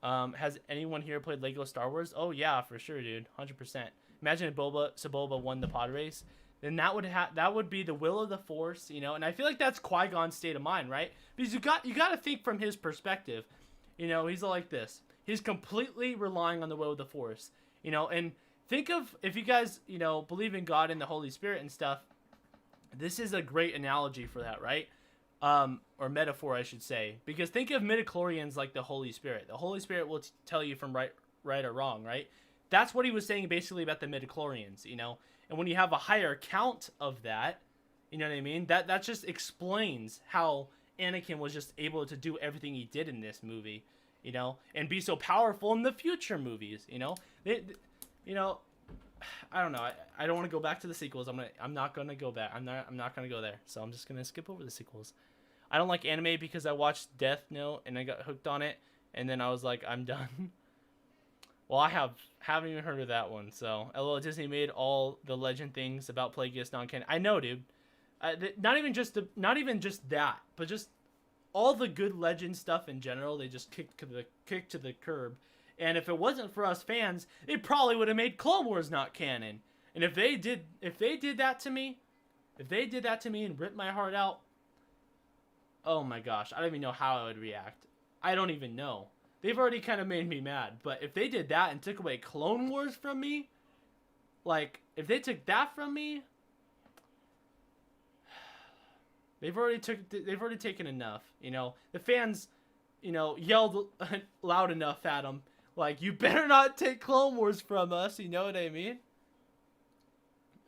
Has anyone here played Lego Star Wars? Oh yeah, for sure, dude. 100%. Imagine if Sebulba won the pod race. Then that would be the will of the Force, And I feel like that's Qui-Gon's state of mind, right? Because you got to think from his perspective. He's like this. He's completely relying on the will of the Force, And think of, if you guys, believe in God and the Holy Spirit and stuff. This is a great analogy for that, right? Or metaphor, I should say. Because think of midichlorians like the Holy Spirit. The Holy Spirit will tell you from right or wrong, right? That's what he was saying basically about the midichlorians, And when you have a higher count of that, you know what I mean? That just explains how Anakin was just able to do everything he did in this movie, and be so powerful in the future movies, I don't know. I don't want to go back to the sequels. I'm not gonna go back. I'm not gonna go there. So I'm just gonna skip over the sequels. I don't like anime because I watched Death Note and I got hooked on it, and then I was like, I'm done. Well, I haven't even heard of that one. So, LOL, Disney made all the legend things about Plagueis non-canon. I know, dude. Not even just that, but just all the good legend stuff in general. They just kicked to the curb. And if it wasn't for us fans, they probably would have made Clone Wars not canon. And if they did that to me and ripped my heart out, oh my gosh, I don't even know how I would react. I don't even know. They've already kind of made me mad. But if they did that and took away Clone Wars from me, like, if they took that from me, they've already taken enough, The fans, yelled loud enough at them. Like, you better not take Clone Wars from us, you know what I mean?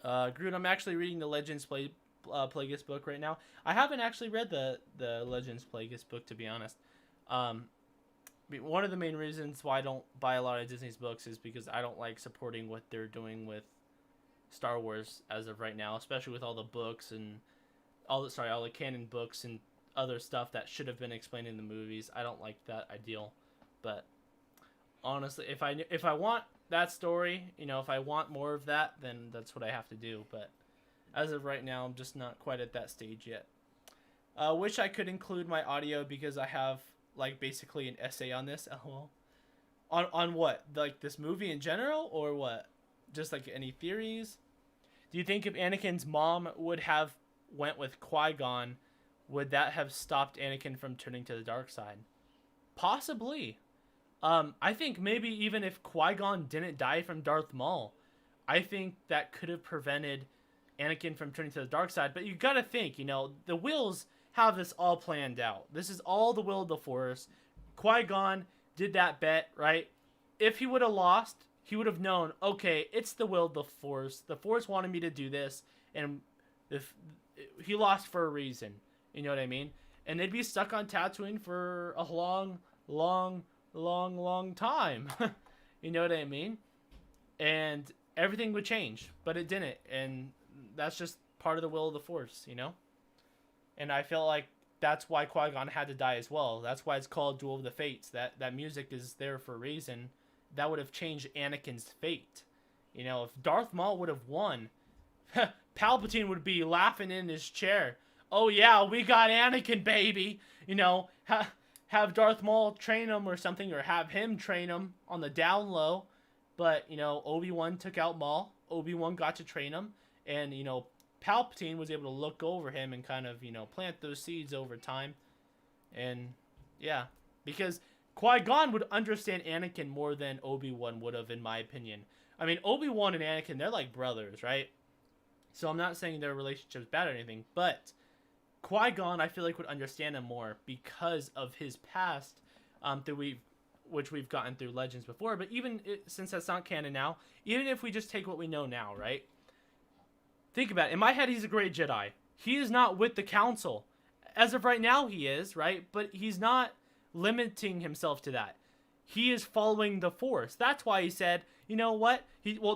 Groot, I'm actually reading the Legends Plagueis book right now. I haven't actually read the Legends Plagueis book, to be honest. One of the main reasons why I don't buy a lot of Disney's books is because I don't like supporting what they're doing with Star Wars as of right now, especially with all the books and all the canon books and other stuff that should have been explained in the movies. I don't like that ideal, but honestly, if I want that story, if I want more of that, then that's what I have to do. But as of right now, I'm just not quite at that stage yet. Wish I could include my audio because I have like basically an essay on this. LOL. On what? Like this movie in general, or what? Just like any theories? Do you think if Anakin's mom would have went with Qui-Gon, would that have stopped Anakin from turning to the dark side? Possibly. I think maybe even if Qui-Gon didn't die from Darth Maul, I think that could have prevented Anakin from turning to the dark side. But you gotta think, the Wills have this all planned out. This is all the will of the Force. Qui-Gon did that bet, right? If he would have lost, he would have known, okay, it's the will of the Force. The Force wanted me to do this, and if he lost for a reason. You know what I mean? And they'd be stuck on Tatooine for a long time. You know what I mean? And everything would change, but it didn't. And that's just part of the will of the Force, And I feel like that's why Qui-Gon had to die as well. That's why it's called Duel of the Fates. That music is there for a reason. That would have changed Anakin's fate. If Darth Maul would have won, Palpatine would be laughing in his chair. Oh yeah, we got Anakin, baby. Have Darth Maul train him or something, or have him train him on the down low. But, Obi-Wan took out Maul. Obi-Wan got to train him. And, Palpatine was able to look over him and kind of, plant those seeds over time. And, yeah. Because Qui-Gon would understand Anakin more than Obi-Wan would have, in my opinion. I mean, Obi-Wan and Anakin, they're like brothers, right? So I'm not saying their relationship's bad or anything, but Qui-Gon, I feel like, would understand him more because of his past, which we've gotten through Legends before. But even since that's not canon now, even if we just take what we know now, right? think about it. In my head, he's a great Jedi. He is not with the Council. As of right now, he is, right? But he's not limiting himself to that. He is following the Force. That's why he said, you know what?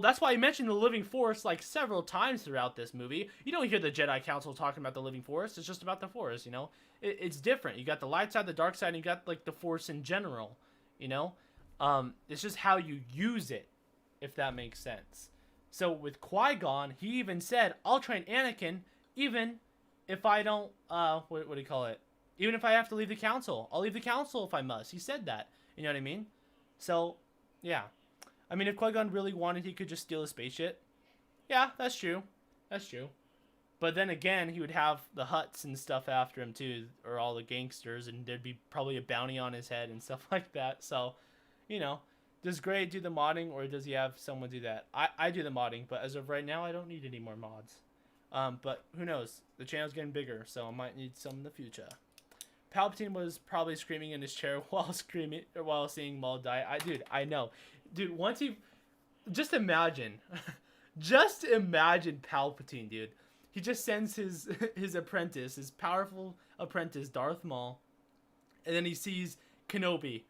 That's why he mentioned the living Force like several times throughout this movie. You don't hear the Jedi Council talking about the living Force. It's just about the Force, you know? It's different. You got the light side, the dark side, and you got like the Force in general, you know? It's just how you use it, if that makes sense. So with Qui-Gon, he even said, I'll train Anakin even if I don't, what do you call it? Even if I have to leave the Council. I'll leave the Council if I must. He said that. You know what I mean? So, yeah. I mean, if Qui-Gon really wanted, he could just steal a spaceship. Yeah, that's true. That's true. But then again, he would have the Hutts and stuff after him too, or all the gangsters, and there'd be probably a bounty on his head and stuff like that. So, you know, does Gray do the modding, or does he have someone do that? I do the modding, but as of right now, I don't need any more mods. But who knows? The channel's getting bigger, so I might need some in the future. Palpatine was probably screaming in his chair while seeing Maul die. Dude, I know. Dude, once he... Just imagine. Just imagine Palpatine, dude. He just sends his apprentice, his powerful apprentice, Darth Maul. And then he sees Kenobi.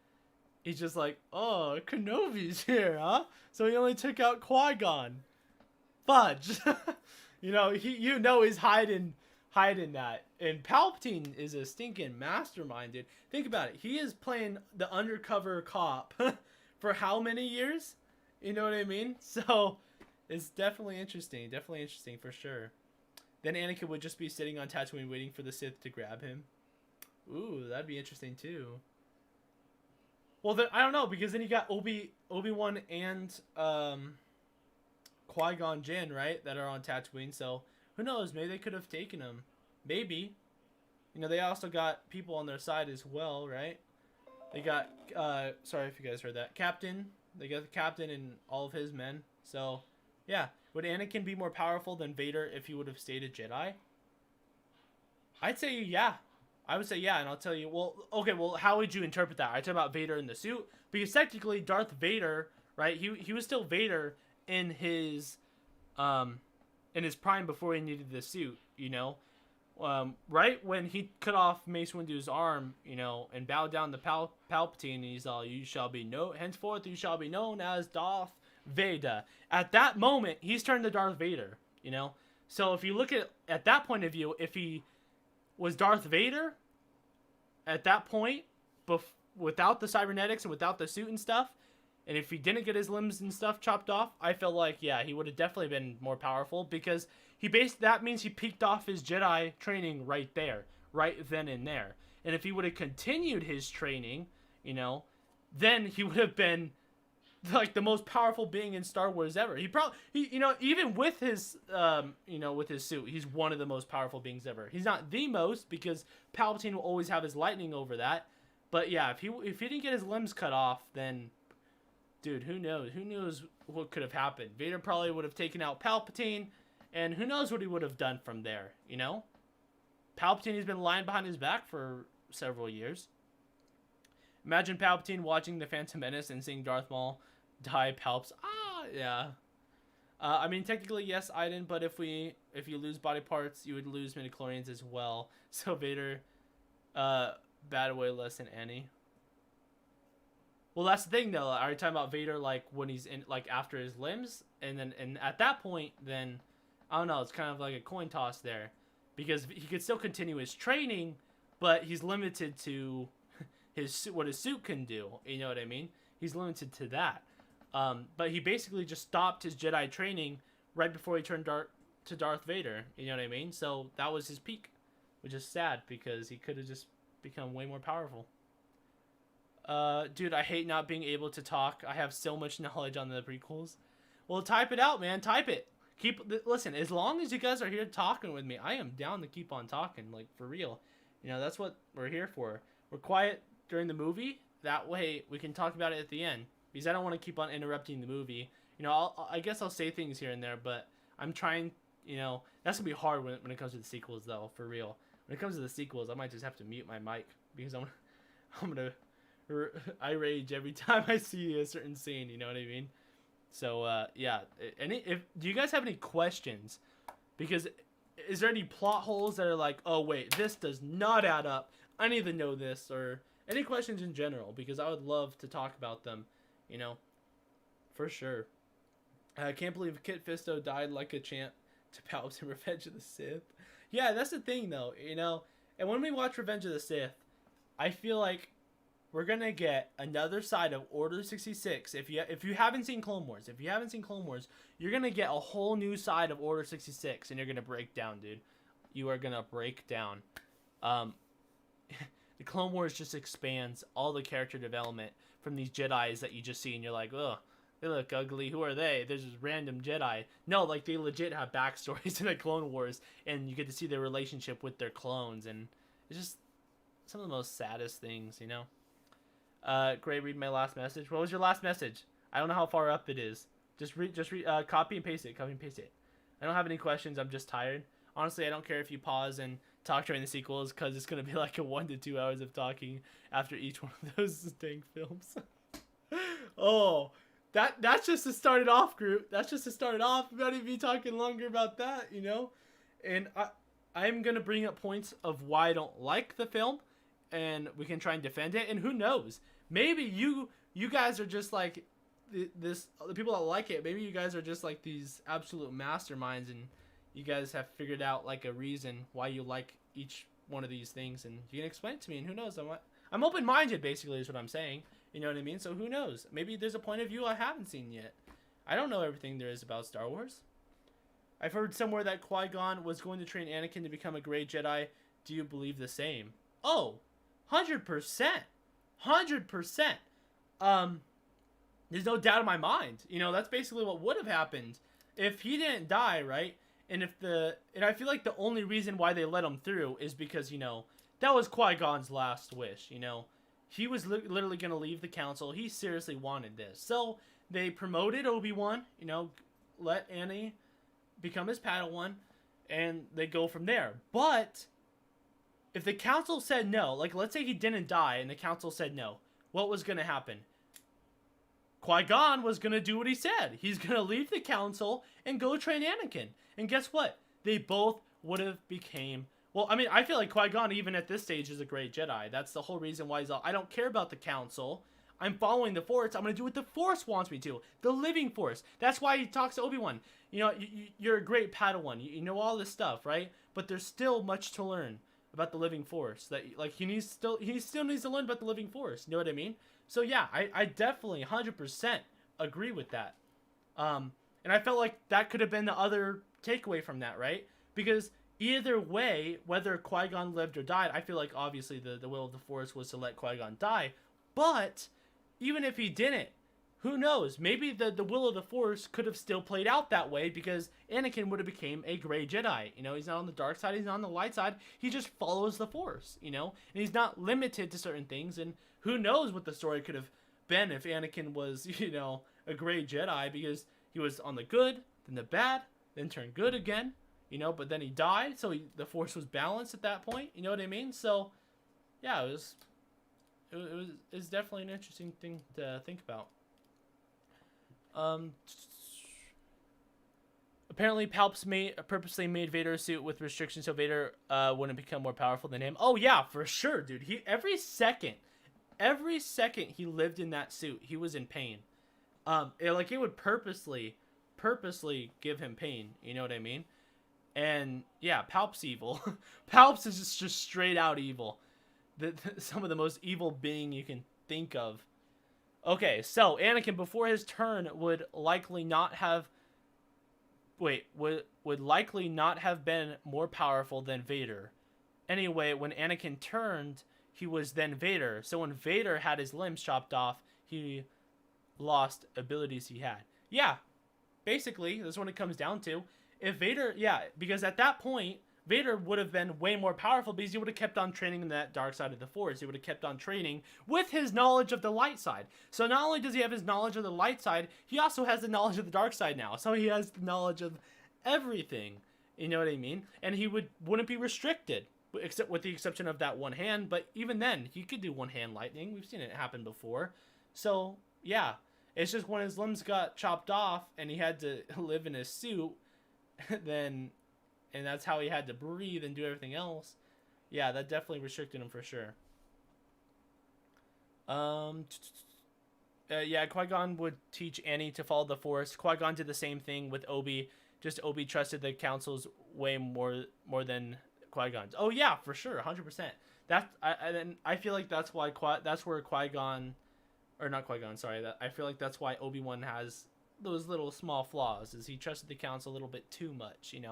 He's just like, oh, Kenobi's here, huh? So he only took out Qui-Gon. Fudge. You know, he's hiding that. And Palpatine is a stinking mastermind, dude. Think about it. He is playing the undercover cop for how many years? You know what I mean? So it's definitely interesting. Definitely interesting for sure. Then Anakin would just be sitting on Tatooine waiting for the Sith to grab him. Ooh, that'd be interesting too. Well, then, I don't know, because then you got Obi-Wan and Qui-Gon Jinn, right? That are on Tatooine, so who knows? Maybe they could have taken him. Maybe. You know, they also got people on their side as well, right? They got, sorry if you guys heard that. Captain. They got the Captain and all of his men. So, yeah. Would Anakin be more powerful than Vader if he would have stayed a Jedi? I'd say yeah. I would say yeah, and I'll tell you, well, okay, well, how would you interpret that? I talk about Vader in the suit, because technically Darth Vader, right, he was still Vader in his prime before he needed the suit, you know? Right when he cut off Mace Windu's arm, you know, and bowed down to Palpatine, and he's all, henceforth you shall be known as Darth Vader. At that moment, he's turned to Darth Vader, you know? So if you look at that point of view, if he was Darth Vader at that point, without the cybernetics and without the suit and stuff, and if he didn't get his limbs and stuff chopped off, I feel like, yeah, he would have definitely been more powerful, because that means he peaked off his Jedi training right there, right then and there. And if he would have continued his training, you know, then he would have been like the most powerful being in Star Wars ever. He you know, even with his, you know, with his suit, he's one of the most powerful beings ever. He's not the most, because Palpatine will always have his lightning over that. But yeah, if he didn't get his limbs cut off, then, dude, who knows? Who knows what could have happened? Vader probably would have taken out Palpatine, and who knows what he would have done from there, you know? Palpatine has been lying behind his back for several years. Imagine Palpatine watching The Phantom Menace and seeing Darth Maul die. Palps. Yeah. I mean, technically, yes, Aiden, but if you lose body parts, you would lose midichlorians as well. So Vader, batted way less than Annie. Well, that's the thing, though. Are you talking about Vader, like, when he's in, like, after his limbs? And at that point, then, I don't know, it's kind of like a coin toss there. Because he could still continue his training, but he's limited to what his suit can do. You know what I mean? He's limited to that. But he basically just stopped his Jedi training right before he turned to Darth Vader. You know what I mean? So that was his peak, which is sad, because he could have just become way more powerful. Dude, I hate not being able to talk. I have so much knowledge on the prequels. Well, type it out, man. Type it. Listen, as long as you guys are here talking with me, I am down to keep on talking, like, for real. You know, that's what we're here for. We're quiet during the movie. That way we can talk about it at the end, because I don't want to keep on interrupting the movie. You know, I guess I'll say things here and there, but I'm trying, you know, that's going to be hard when it comes to the sequels, though, for real. When it comes to the sequels, I might just have to mute my mic, because I'm going to I rage every time I see a certain scene, you know what I mean? So, yeah. Do you guys have any questions Because is there any plot holes that are like, oh wait, this does not add up, I need to know this, or any questions in general, because I would love to talk about them, you know, for sure. I can't believe Kit Fisto died like a champ to Palps in Revenge of the Sith. Yeah, that's the thing though, you know, and when we watch Revenge of the Sith, I feel like we're gonna get another side of Order 66. If you haven't seen Clone Wars, you're gonna get a whole new side of Order 66, and you're gonna break down, dude. You are gonna break down. The Clone Wars just expands all the character development from these Jedis that you just see, and you're like, ugh, they look ugly. Who are they? There's just random Jedi. No, like they legit have backstories in the Clone Wars, and you get to see their relationship with their clones, and it's just some of the most saddest things, you know. Gray, read my last message. What was your last message? I don't know how far up it is. Just read, copy and paste it. I don't have any questions. I'm just tired. Honestly, I don't care if you pause and talk during the sequels, because it's going to be like a 1 to 2 hours of talking after each one of those dang films. Oh, that's just to start it off, group. That's just to start it off. I'm not even be talking longer about that, you know? And I'm going to bring up points of why I don't like the film, and we can try and defend it. And who knows? Maybe you guys are just like the people that like it. Maybe you guys are just like these absolute masterminds, and you guys have figured out like a reason why you like each one of these things, and you can explain it to me. And who knows? I'm open-minded, basically, is what I'm saying. You know what I mean? So who knows? Maybe there's a point of view I haven't seen yet. I don't know everything there is about Star Wars. I've heard somewhere that Qui-Gon was going to train Anakin to become a great Jedi. Do you believe the same? Oh, 100%. 100%. There's no doubt in my mind. You know, that's basically what would have happened if he didn't die, right? And I feel like the only reason why they let him through is because, you know, that was Qui-Gon's last wish, you know. He was literally going to leave the council. He seriously wanted this. So they promoted Obi-Wan, you know, let Annie become his Padawan, and they go from there. But if the council said no, like let's say he didn't die and the council said no, what was going to happen? Qui-Gon was going to do what he said. He's going to leave the council and go train Anakin. And guess what? They both would have became... Well, I mean, I feel like Qui-Gon, even at this stage, is a great Jedi. That's the whole reason why he's all... I don't care about the council. I'm following the Force. I'm going to do what the Force wants me to. The living Force. That's why he talks to Obi-Wan. You know, you're a great Padawan. You know all this stuff, right? But there's still much to learn about the living Force. That, like, he still needs to learn about the living Force. You know what I mean? So yeah, I definitely 100% agree with that. And I felt like that could have been the other takeaway from that, right? Because either way, whether Qui-Gon lived or died, I feel like obviously the will of the Force was to let Qui-Gon die. But even if he didn't, who knows? Maybe the will of the Force could have still played out that way, because Anakin would have became a gray Jedi. You know, he's not on the dark side, he's not on the light side. He just follows the Force, you know? And he's not limited to certain things, and who knows what the story could have been if Anakin was, you know, a gray Jedi, because he was on the good, then the bad, then turned good again, you know, but then he died, so the Force was balanced at that point, you know what I mean? So, yeah, it was definitely an interesting thing to think about. Apparently Palps purposely made Vader a suit with restrictions so Vader wouldn't become more powerful than him. Oh yeah, for sure, dude. Every second he lived in that suit, he was in pain. It would purposely give him pain. You know what I mean? And yeah, Palps evil. Palps is just straight out evil. Some of the most evil being you can think of. Okay, so Anakin before his turn would likely not have been more powerful than Vader. Anyway, when Anakin turned, he was then Vader. So when Vader had his limbs chopped off, he lost abilities he had. Yeah, basically, that's what it comes down to. If Vader, yeah, because at that point, Vader would have been way more powerful because he would have kept on training in that dark side of the Force. He would have kept on training with his knowledge of the light side. So not only does he have his knowledge of the light side, he also has the knowledge of the dark side now. So he has the knowledge of everything. You know what I mean? And he wouldn't be restricted, except with the exception of that one hand. But even then, he could do one hand lightning. We've seen it happen before. So yeah, it's just when his limbs got chopped off and he had to live in his suit, then and that's how he had to breathe and do everything else. Yeah, that definitely restricted him for sure. Yeah, Qui-Gon would teach Annie to follow the Force. Qui-Gon did the same thing with Obi. Just Obi trusted the Council's way more than Qui-Gon's. Oh yeah, for sure, 100%. I feel like that's why that's where Qui-Gon, or not Qui-Gon, sorry. I feel like that's why Obi-Wan has those little small flaws. Is he trusted the Council a little bit too much, And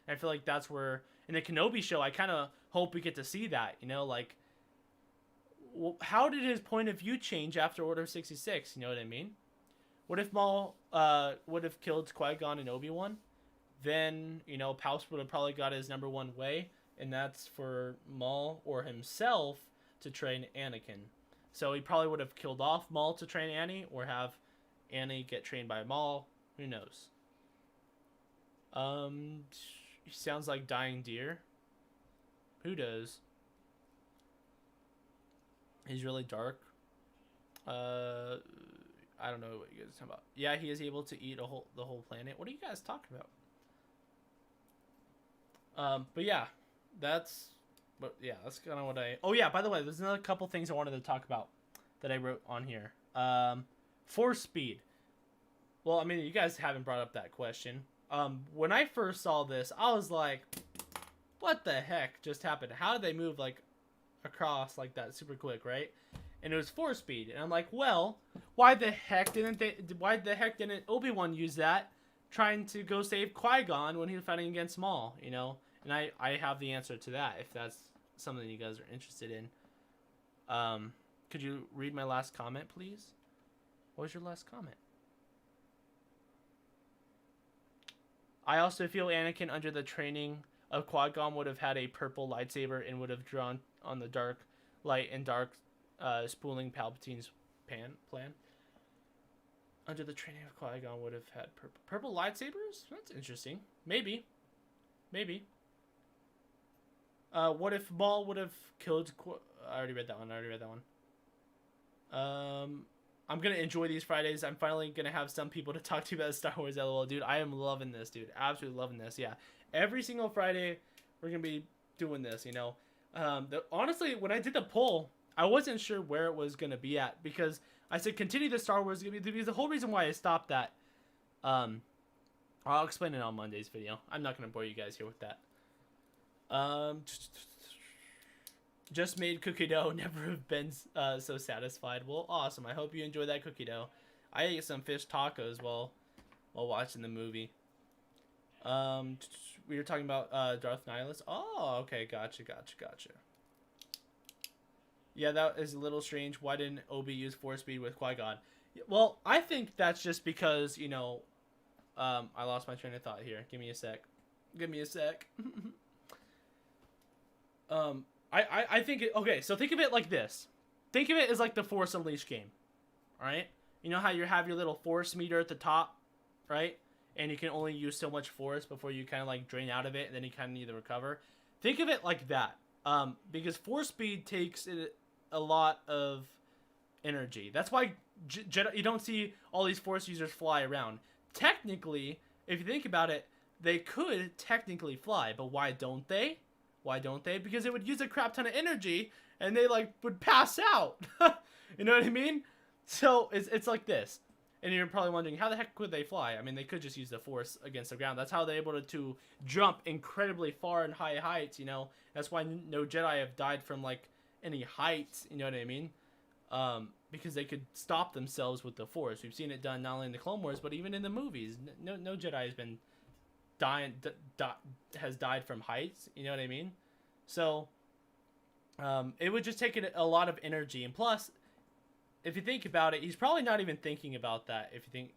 I feel like that's where in the Kenobi show, I kind of hope we get to see that, like. Well, how did his point of view change after Order 66? You know what I mean? What if Maul would have killed Qui-Gon and Obi-Wan? Then, Palps would have probably got his number one way, and that's for Maul or himself to train Anakin. So he probably would have killed off Maul to train Annie, or have Annie get trained by Maul. Who knows? He sounds like dying deer. Who does? He's really dark. I don't know what you guys are talking about. Yeah, he is able to eat the whole planet. What are you guys talking about? But yeah, that's kind of what I. Oh yeah, by the way, there's another couple things I wanted to talk about that I wrote on here. Force speed. Well, I mean, you guys haven't brought up that question. When I first saw this, I was like, "What the heck just happened? How did they move like?" Across like that super quick, right? And it was force speed, and I'm like, well, why the heck didn't Obi-Wan use that trying to go save Qui-Gon when he was fighting against Maul, And I have the answer to that if that's something you guys are interested in. Could you read my last comment, please? What was your last comment? I also feel Anakin under the training of Qui-Gon would have had a purple lightsaber and would have drawn on the dark light and dark spooling Palpatine's plan. Under the training of Qui-Gon would have had purple lightsabers? That's interesting. Maybe. What if Maul would have killed I already read that one. I'm gonna enjoy these Fridays. I'm finally gonna have some people to talk to about Star Wars LOL. Dude, I am loving this, dude. Absolutely loving this, yeah. Every single Friday, we're going to be doing this, Honestly, when I did the poll, I wasn't sure where it was going to be at. Because I said continue the Star Wars. Because the whole reason why I stopped that. I'll explain it on Monday's video. I'm not going to bore you guys here with that. Just made cookie dough. Never have been so satisfied. Well, awesome. I hope you enjoyed that cookie dough. I ate some fish tacos while watching the movie. We were talking about Darth Nihilus. Oh, okay, gotcha. Yeah, that is a little strange. Why didn't Obi use force speed with Qui-Gon? Well, I think that's just because I lost my train of thought here. Give me a sec. I think okay. So think of it like this. Think of it as like the Force Unleashed game. All right. You know how you have your little force meter at the top, right? And you can only use so much force before you kind of like drain out of it, and then you kind of need to recover. Think of it like that, because force speed takes a lot of energy. That's why Jedi, you don't see all these force users fly around. Technically, if you think about it, they could technically fly, but why don't they? Because it would use a crap ton of energy, and they like would pass out. You know what I mean? So it's like this. And you're probably wondering, how the heck could they fly? I mean, they could just use the force against the ground. That's how they're able to jump incredibly far and high heights, That's why no Jedi have died from, like, any heights, you know what I mean? Because they could stop themselves with the force. We've seen it done not only in the Clone Wars, but even in the movies. No Jedi has been has died from heights, you know what I mean? So, it would just take a lot of energy. And plus, if you think about it, he's probably not even thinking about that. If you think,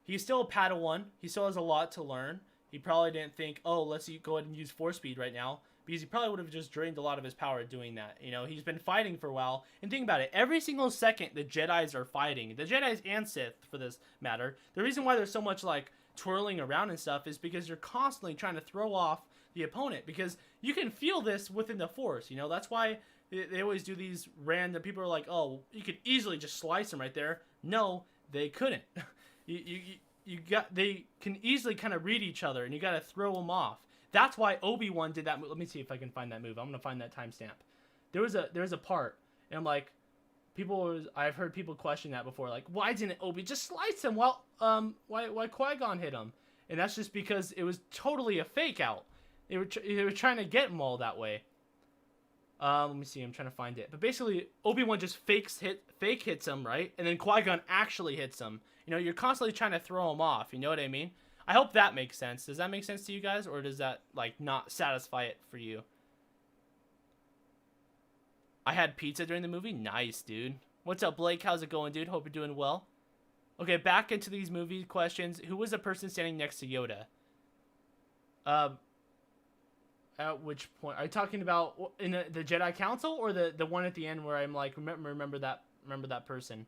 he's still a Padawan. He still has a lot to learn. He probably didn't think, oh, let's go ahead and use force speed right now. Because he probably would have just drained a lot of his power doing that. He's been fighting for a while. And think about it. Every single second the Jedis are fighting, the Jedis and Sith, for this matter, the reason why there's so much, like, twirling around and stuff is because you're constantly trying to throw off the opponent. Because you can feel this within the Force, That's why they always do these random... People are like, oh, you could easily just slice them right there. No, they couldn't. They can easily kind of read each other, and you got to throw them off. That's why Obi-Wan did that move. Let me see if I can find that move. I'm gonna find that timestamp. There was a part, and I'm like, I've heard people question that before, like, why didn't Obi just slice him? Well, why Qui-Gon hit him? And that's just because it was totally a fake out. They were trying to get Maul that way. Let me see. I'm trying to find it. But basically, Obi-Wan just fake hits him, right? And then Qui-Gon actually hits him. You know, you're constantly trying to throw him off. You know what I mean? I hope that makes sense. Does that make sense to you guys? Or does that, like, not satisfy it for you? I had pizza during the movie? Nice, dude. What's up, Blake? How's it going, dude? Hope you're doing well. Okay, back into these movie questions. Who was the person standing next to Yoda? At which point? Are you talking about in the Jedi Council, or the one at the end where I'm like, remember that person?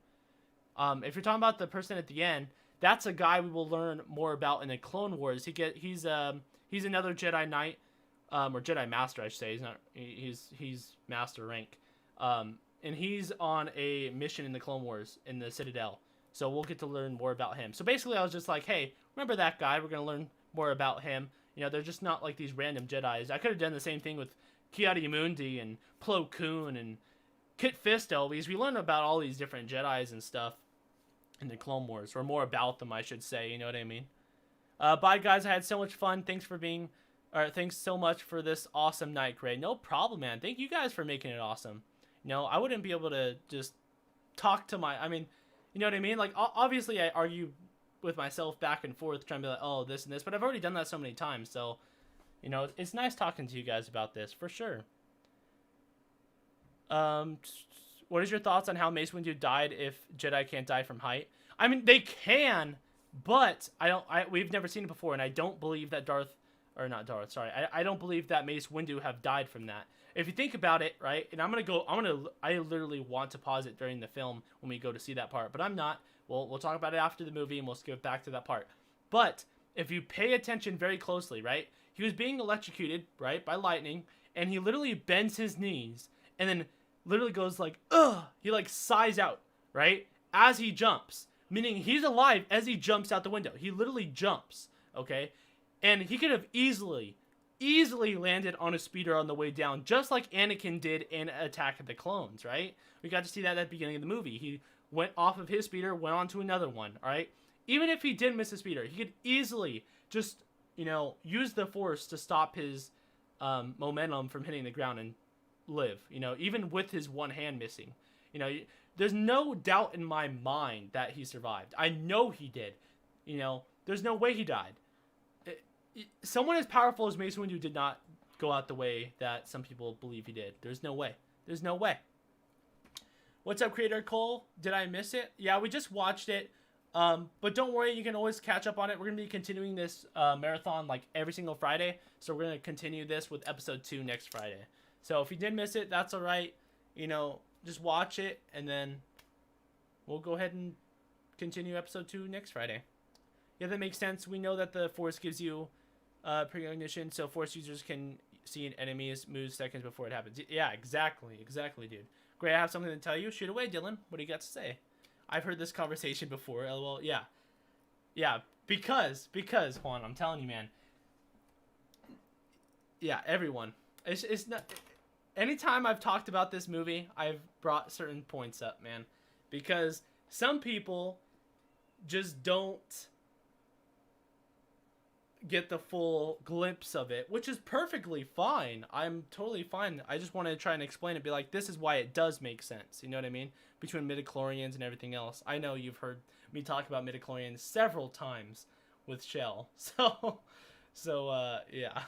If you're talking about the person at the end, that's a guy we will learn more about in the Clone Wars. He's another Jedi Knight, or Jedi Master, I should say. He's Master rank. And he's on a mission in the Clone Wars in the Citadel. So we'll get to learn more about him. So basically, I was just like, hey, remember that guy? We're gonna learn more about him. You know, they're just not like these random Jedis. I could have done the same thing with Ki-Adi-Mundi and Plo Koon and Kit Fisto, because we learned about all these different Jedis and stuff in the Clone Wars, or more about them, I should say. You know what I mean? Bye, guys. I had so much fun. Thanks so much for this awesome night, Gray. No problem, man. Thank you guys for making it awesome. You know, I wouldn't be able to just talk to I mean, you know what I mean? Like, obviously, I argue with myself back and forth, trying to be like, oh, this and this, but I've already done that so many times, so, you know, it's nice talking to you guys about this, for sure. What is your thoughts on how Mace Windu died if Jedi can't die from height? I mean, they can, but we've never seen it before, and I don't believe that I don't believe that Mace Windu have died from that. If you think about it, right, and I literally want to pause it during the film when we go to see that part, but I'm not. We'll talk about it after the movie, and we'll skip back to that part. But if you pay attention very closely, right, he was being electrocuted, right, by lightning, and he literally bends his knees, and then literally goes like, ugh, he like sighs out, right, as he jumps, meaning he's alive as he jumps out the window. He literally jumps, okay, and he could have easily landed on a speeder on the way down, just like Anakin did in Attack of the Clones, right? We got to see that at the beginning of the movie. He went off of his speeder, went on to another one, all right? Even if he did miss a speeder, he could easily just, you know, use the Force to stop his momentum from hitting the ground and live, you know, even with his one hand missing. You know, there's no doubt in my mind that he survived. I know he did. You know, there's no way he died. Someone as powerful as Mace Windu did not go out the way that some people believe he did. There's no way. There's no way. What's up, Creator Cole? Did I miss it? Yeah, we just watched it. But don't worry, you can always catch up on it. We're going to be continuing this marathon like every single Friday. So we're going to continue this with episode 2 next Friday. So if you did miss it, that's all right. You know, just watch it, and then we'll go ahead and continue episode 2 next Friday. Yeah, that makes sense. We know that the Force gives you precognition, so Force users can see an enemy's moves seconds before it happens. Yeah, exactly, dude. Great, I have something to tell you. Shoot away, Dylan. What do you got to say? I've heard this conversation before. LOL. Yeah, because Juan, I'm telling you, man. Yeah, everyone. It's not. Anytime I've talked about this movie, I've brought certain points up, man, because some people just don't get the full glimpse of it, which is perfectly fine. I'm totally fine. I just want to try and explain it, be like, this is why it does make sense. You know what I mean? Between midichlorians and everything else. I know you've heard me talk about midichlorians several times with Shell. So yeah.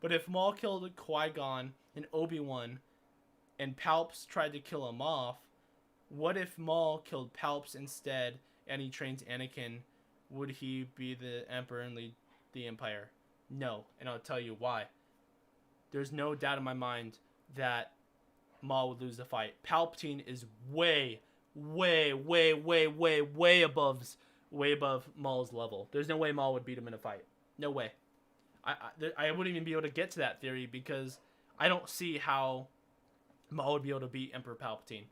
But if Maul killed Qui-Gon and Obi-Wan and Palps tried to kill him off, what if Maul killed Palps instead and he trains Anakin? Would he be the Emperor and lead the Empire? No, and I'll tell you why. There's no doubt in my mind that Maul would lose the fight. Palpatine is way above Maul's level. There's no way Maul would beat him in a fight. No way. I wouldn't even be able to get to that theory because I don't see how Maul would be able to beat Emperor Palpatine.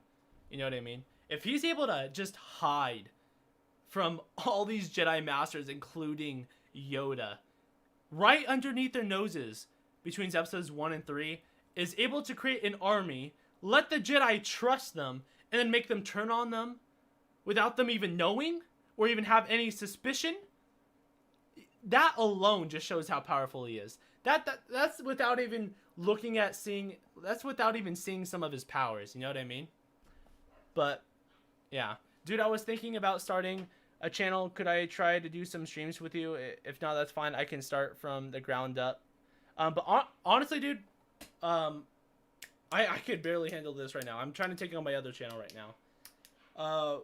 You know what I mean? If he's able to just hide from all these Jedi Masters, including Yoda, right underneath their noses, between episodes 1 and 3, is able to create an army, let the Jedi trust them, and then make them turn on them without them even knowing or even have any suspicion. That alone just shows how powerful he is. That's without even that's without even seeing some of his powers, you know what I mean? But yeah, dude, I was thinking about starting a channel. Could I try to do some streams with you? If not, that's fine. I can start from the ground up. But honestly, dude, I could barely handle this right now. I'm trying to take it on my other channel right now.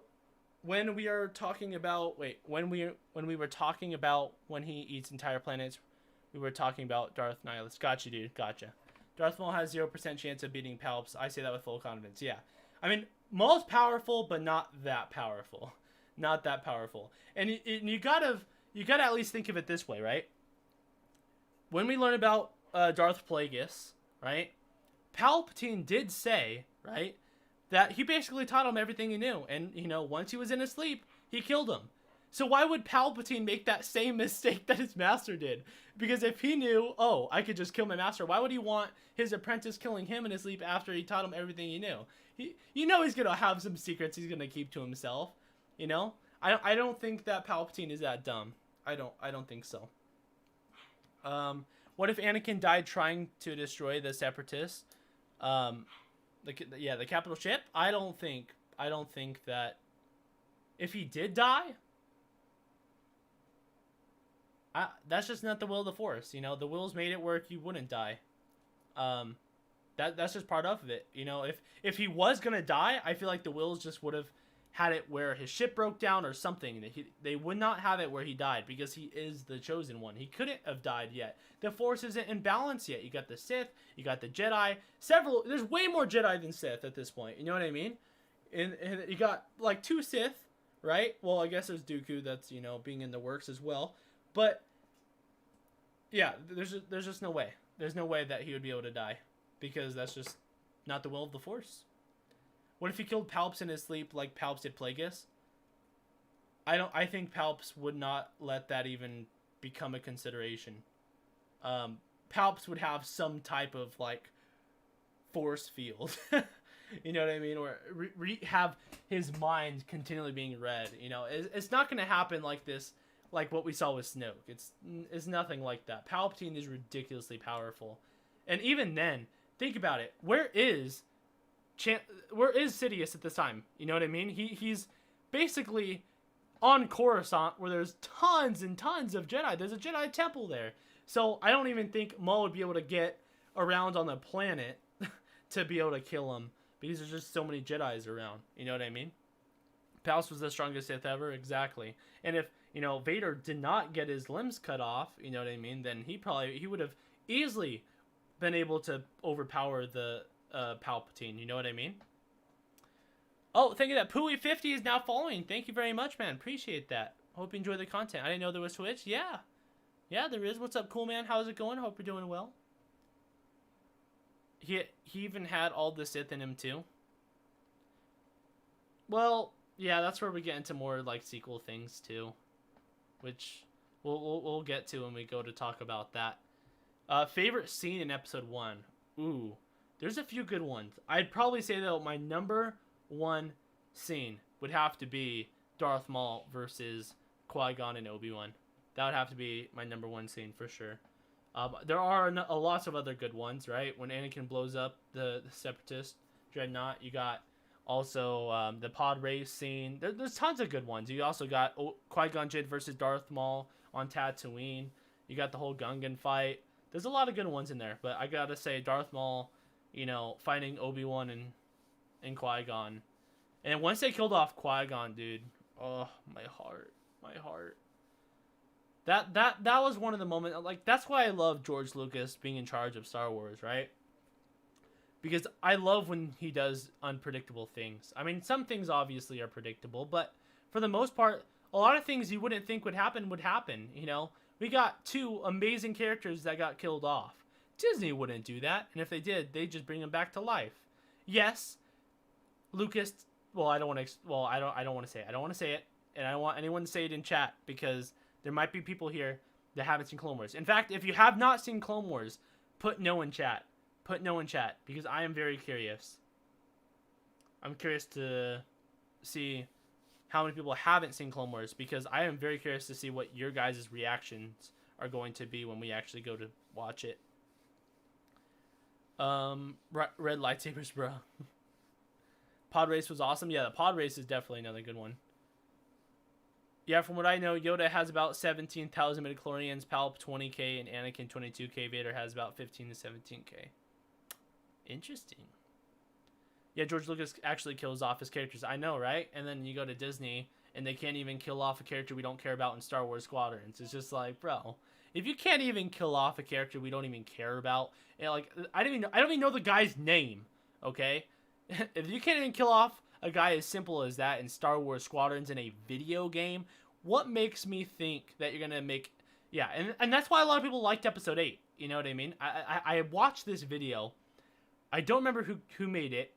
When we are talking about when we were talking about when he eats entire planets, we were talking about Darth Nihilus. Gotcha, dude. Gotcha. Darth Maul has 0% chance of beating Palps. I say that with full confidence. Yeah. I mean, Maul's powerful, but not that powerful. Not that powerful. And you gotta at least think of it this way, right? When we learn about Darth Plagueis, right? Palpatine did say, right, that he basically taught him everything he knew. And, you know, once he was in his sleep, he killed him. So why would Palpatine make that same mistake that his master did? Because if he knew, oh, I could just kill my master, why would he want his apprentice killing him in his sleep after he taught him everything he knew? You know he's going to have some secrets he's going to keep to himself, you know? I don't think that Palpatine is that dumb. I don't think so. What if Anakin died trying to destroy the Separatists? The capital ship? I don't think that if he did die, that's just not the will of the Force. You know, the will's made it where you wouldn't die. That's just part of it. You know, if he was gonna die, I feel like the wills just would have had it where his ship broke down or something. They would not have it where he died because he is the chosen one. He couldn't have died yet. The Force isn't in balance yet. You got the Sith, you got the Jedi. There's way more Jedi than Sith at this point. You know what I mean? And you got like 2 Sith, right? Well, I guess there's Dooku that's, you know, being in the works as well. But yeah, there's just no way. There's no way that he would be able to die because that's just not the will of the Force. What if he killed Palps in his sleep like Palps did Plagueis? I think Palps would not let that even become a consideration. Palps would have some type of like force field. You know what I mean? Or have his mind continually being read. You know, it's not going to happen like this, like what we saw with Snoke. It's nothing like that. Palpatine is ridiculously powerful. And even then, think about it. Where is Sidious at this time? You know what I mean? He's basically on Coruscant where there's tons and tons of Jedi. There's a Jedi temple there. So I don't even think Maul would be able to get around on the planet to be able to kill him because there's just so many Jedis around. You know what I mean? Palps was the strongest Sith ever, exactly. And if, you know, Vader did not get his limbs cut off, you know what I mean, then he would have easily been able to overpower the Palpatine, you know what I mean? Oh, thank you that Pooey50 is now following. Thank you very much, man. Appreciate that. Hope you enjoy the content. I didn't know there was Twitch. Yeah. Yeah, there is. What's up, cool man? How's it going? Hope you're doing well. He even had all the Sith in him too. Well, yeah, that's where we get into more like sequel things too, which we'll get to when we go to talk about that. Favorite scene in episode 1. Ooh, there's a few good ones. I'd probably say though my number 1 scene would have to be Darth Maul versus Qui-Gon and Obi-Wan. That would have to be my number 1 scene for sure. There are lots of other good ones, right? When Anakin blows up the Separatist Dreadnought, you got also the pod race scene. There's tons of good ones. You also got Qui-Gon Jinn versus Darth Maul on Tatooine. You got the whole Gungan fight. There's a lot of good ones in there, but I gotta say Darth Maul, you know, fighting Obi-Wan and Qui-Gon. And once they killed off Qui-Gon, dude, oh, my heart. That was one of the moments, like, that's why I love George Lucas being in charge of Star Wars, right? Because I love when he does unpredictable things. I mean, some things obviously are predictable, but for the most part, a lot of things you wouldn't think would happen, you know? We got 2 amazing characters that got killed off. Disney wouldn't do that, and if they did, they'd just bring them back to life. Yes, Lucas, well, I don't want to say it, and I don't want anyone to say it in chat, because there might be people here that haven't seen Clone Wars. In fact, if you have not seen Clone Wars, put no in chat. Put no in chat, because I am very curious. I'm curious to see how many people haven't seen Clone Wars, because I am very curious to see what your guys' reactions are going to be when we actually go to watch it. Red lightsabers, bro. Pod race was awesome. Yeah, the pod race is definitely another good one. Yeah, from what I know, Yoda has about 17,000 midichlorians, Palp 20k, and Anakin 22k. Vader has about 15 to 17k. Interesting. Yeah, George Lucas actually kills off his characters. I know, right? And then you go to Disney, and they can't even kill off a character we don't care about in Star Wars Squadrons. It's just like, bro, if you can't even kill off a character we don't even care about, and like, I don't even know the guy's name. Okay, if you can't even kill off a guy as simple as that in Star Wars Squadrons in a video game, what makes me think that you're gonna make? Yeah, and that's why a lot of people liked Episode 8. You know what I mean? I watched this video. I don't remember who made it.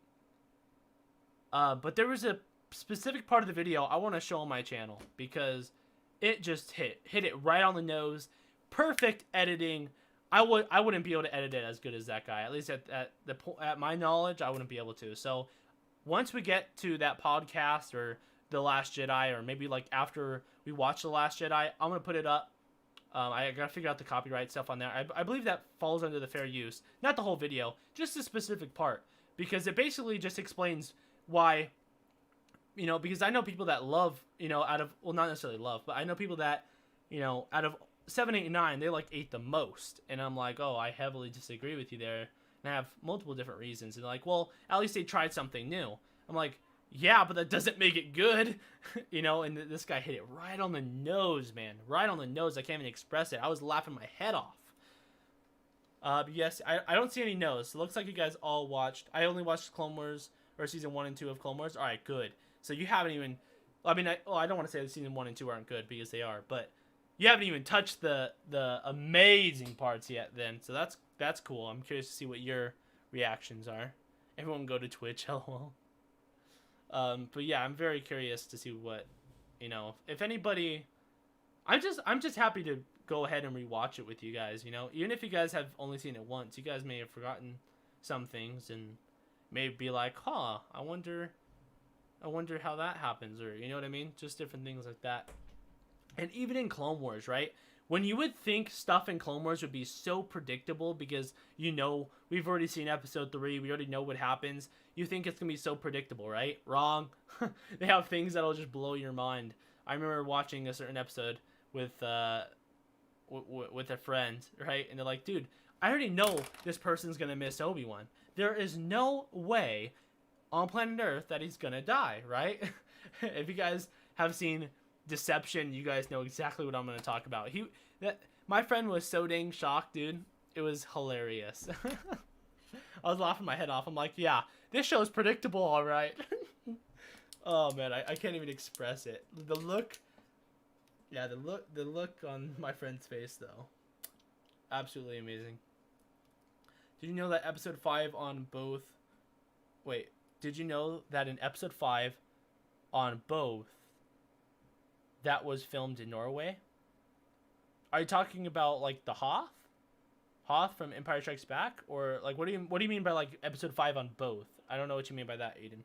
But there was a specific part of the video I want to show on my channel, because it just hit it right on the nose. Perfect editing. I wouldn't be able to edit it as good as that guy. At least at my knowledge, I wouldn't be able to. So once we get to that podcast or The Last Jedi, or maybe like after we watch The Last Jedi, I'm gonna put it up. I gotta figure out the copyright stuff on there. I believe that falls under the fair use. Not the whole video, just a specific part, because it basically just explains why, because I know people that love, well, not necessarily love, but I know people that, out of 7, 8, and 9, they like 8 the most. And I'm like, oh, I heavily disagree with you there. And I have multiple different reasons. And they're like, well, at least they tried something new. I'm like, yeah, but that doesn't make it good. And this guy hit it right on the nose, man. Right on the nose. I can't even express it. I was laughing my head off. But yes, I don't see any no's. So it looks like you guys all watched. I only watched Clone Wars, or season 1 and 2 of Clone Wars. All right, good. So you haven't even, I don't want to say that season 1 and 2 aren't good, because they are, but you haven't even touched the amazing parts yet then. So that's cool. I'm curious to see what your reactions are. Everyone go to Twitch, lol. But yeah, I'm very curious to see what, if anybody, I'm just happy to go ahead and rewatch it with you guys, even if you guys have only seen it once, you guys may have forgotten some things and maybe be like, huh, I wonder how that happens, or you know what I mean? Just different things like that. And even in Clone Wars, right? When you would think stuff in Clone Wars would be so predictable, because we've already seen episode 3, we already know what happens. You think it's gonna be so predictable, right? Wrong. They have things that'll just blow your mind. I remember watching a certain episode with a friend, right? And they're like, dude, I already know this person's gonna miss Obi-Wan. There is no way on planet Earth that he's gonna die, right? If you guys have seen Deception, you guys know exactly what I'm gonna talk about. My friend was so dang shocked, dude. It was hilarious. I was laughing my head off. I'm like, yeah, this show's predictable, all right. Oh man, I can't even express it. The look on my friend's face though, absolutely amazing. Did you know that episode 5 on both? Wait, did you know that in episode 5 on both, that was filmed in Norway? Are you talking about like the Hoth? Hoth from Empire Strikes Back, or like what do you mean by like episode 5 on both? I don't know what you mean by that, Aiden.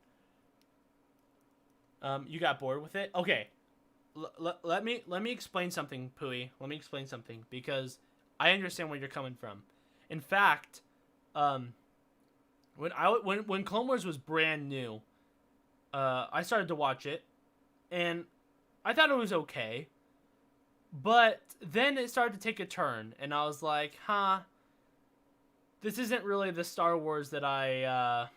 You got bored with it? Okay. Let me explain something, Pooey. Let me explain something, because I understand where you're coming from. In fact, when Clone Wars was brand new, I started to watch it, and I thought it was okay, but then it started to take a turn, and I was like, huh, this isn't really the Star Wars that I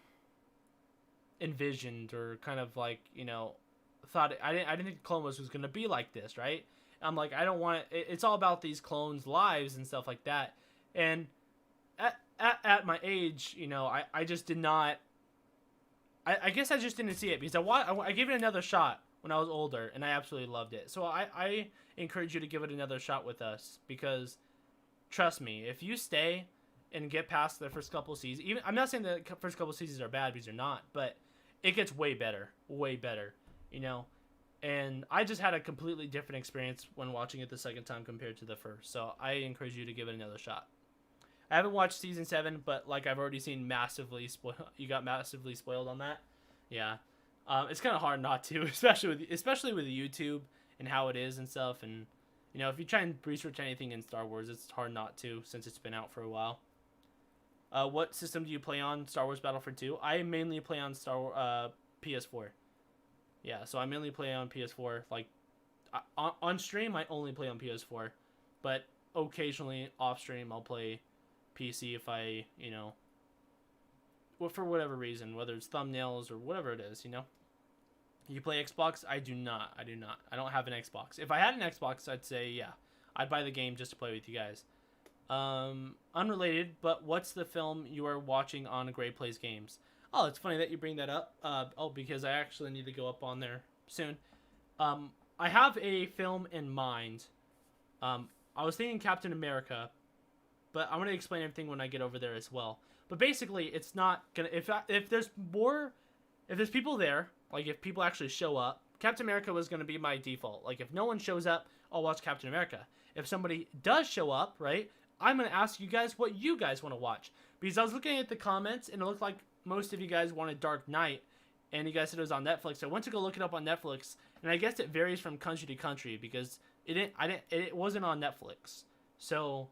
envisioned, or kind of like, thought. I didn't think Clone Wars was gonna be like this, right? I'm like, I don't want it. It's all about these clones' lives and stuff like that, and at my age, I just did not. I guess I just didn't see it, because I gave it another shot when I was older, and I absolutely loved it. So I encourage you to give it another shot with us, because trust me, if you stay and get past the first couple seasons, even I'm not saying the first couple seasons are bad, because they're not, but it gets way better, And I just had a completely different experience when watching it the second time compared to the first. So I encourage you to give it another shot. I haven't watched season 7, but like I've already seen massively you got massively spoiled on that. Yeah, it's kind of hard not to, especially with YouTube and how it is and stuff. And you know, if you try and research anything in Star Wars, it's hard not to since it's been out for a while. What system do you play on Star Wars Battlefront 2? I mainly play on PS4. Yeah, so I mainly play on PS4. Like on stream, I only play on PS4, but occasionally off stream, I'll play PC if I, you know, for whatever reason, whether it's thumbnails or whatever it is, you know. You play Xbox? I do not. I don't have an Xbox. If I had an Xbox, I'd say, yeah, I'd buy the game just to play with you guys. Unrelated, but what's the film you are watching on Great Plays Games? Oh, it's funny that you bring that up. Because I actually need to go up on there soon. I have a film in mind. I was thinking Captain America, but I'm going to explain everything when I get over there as well. But basically, it's not going to... If there's people there, like if people actually show up, Captain America was going to be my default. Like if no one shows up, I'll watch Captain America. If somebody does show up, right, I'm going to ask you guys what you guys want to watch. Because I was looking at the comments, and it looked like most of you guys wanted Dark Knight, and you guys said it was on Netflix. So I went to go look it up on Netflix, and I guess it varies from country to country because it wasn't on Netflix. So...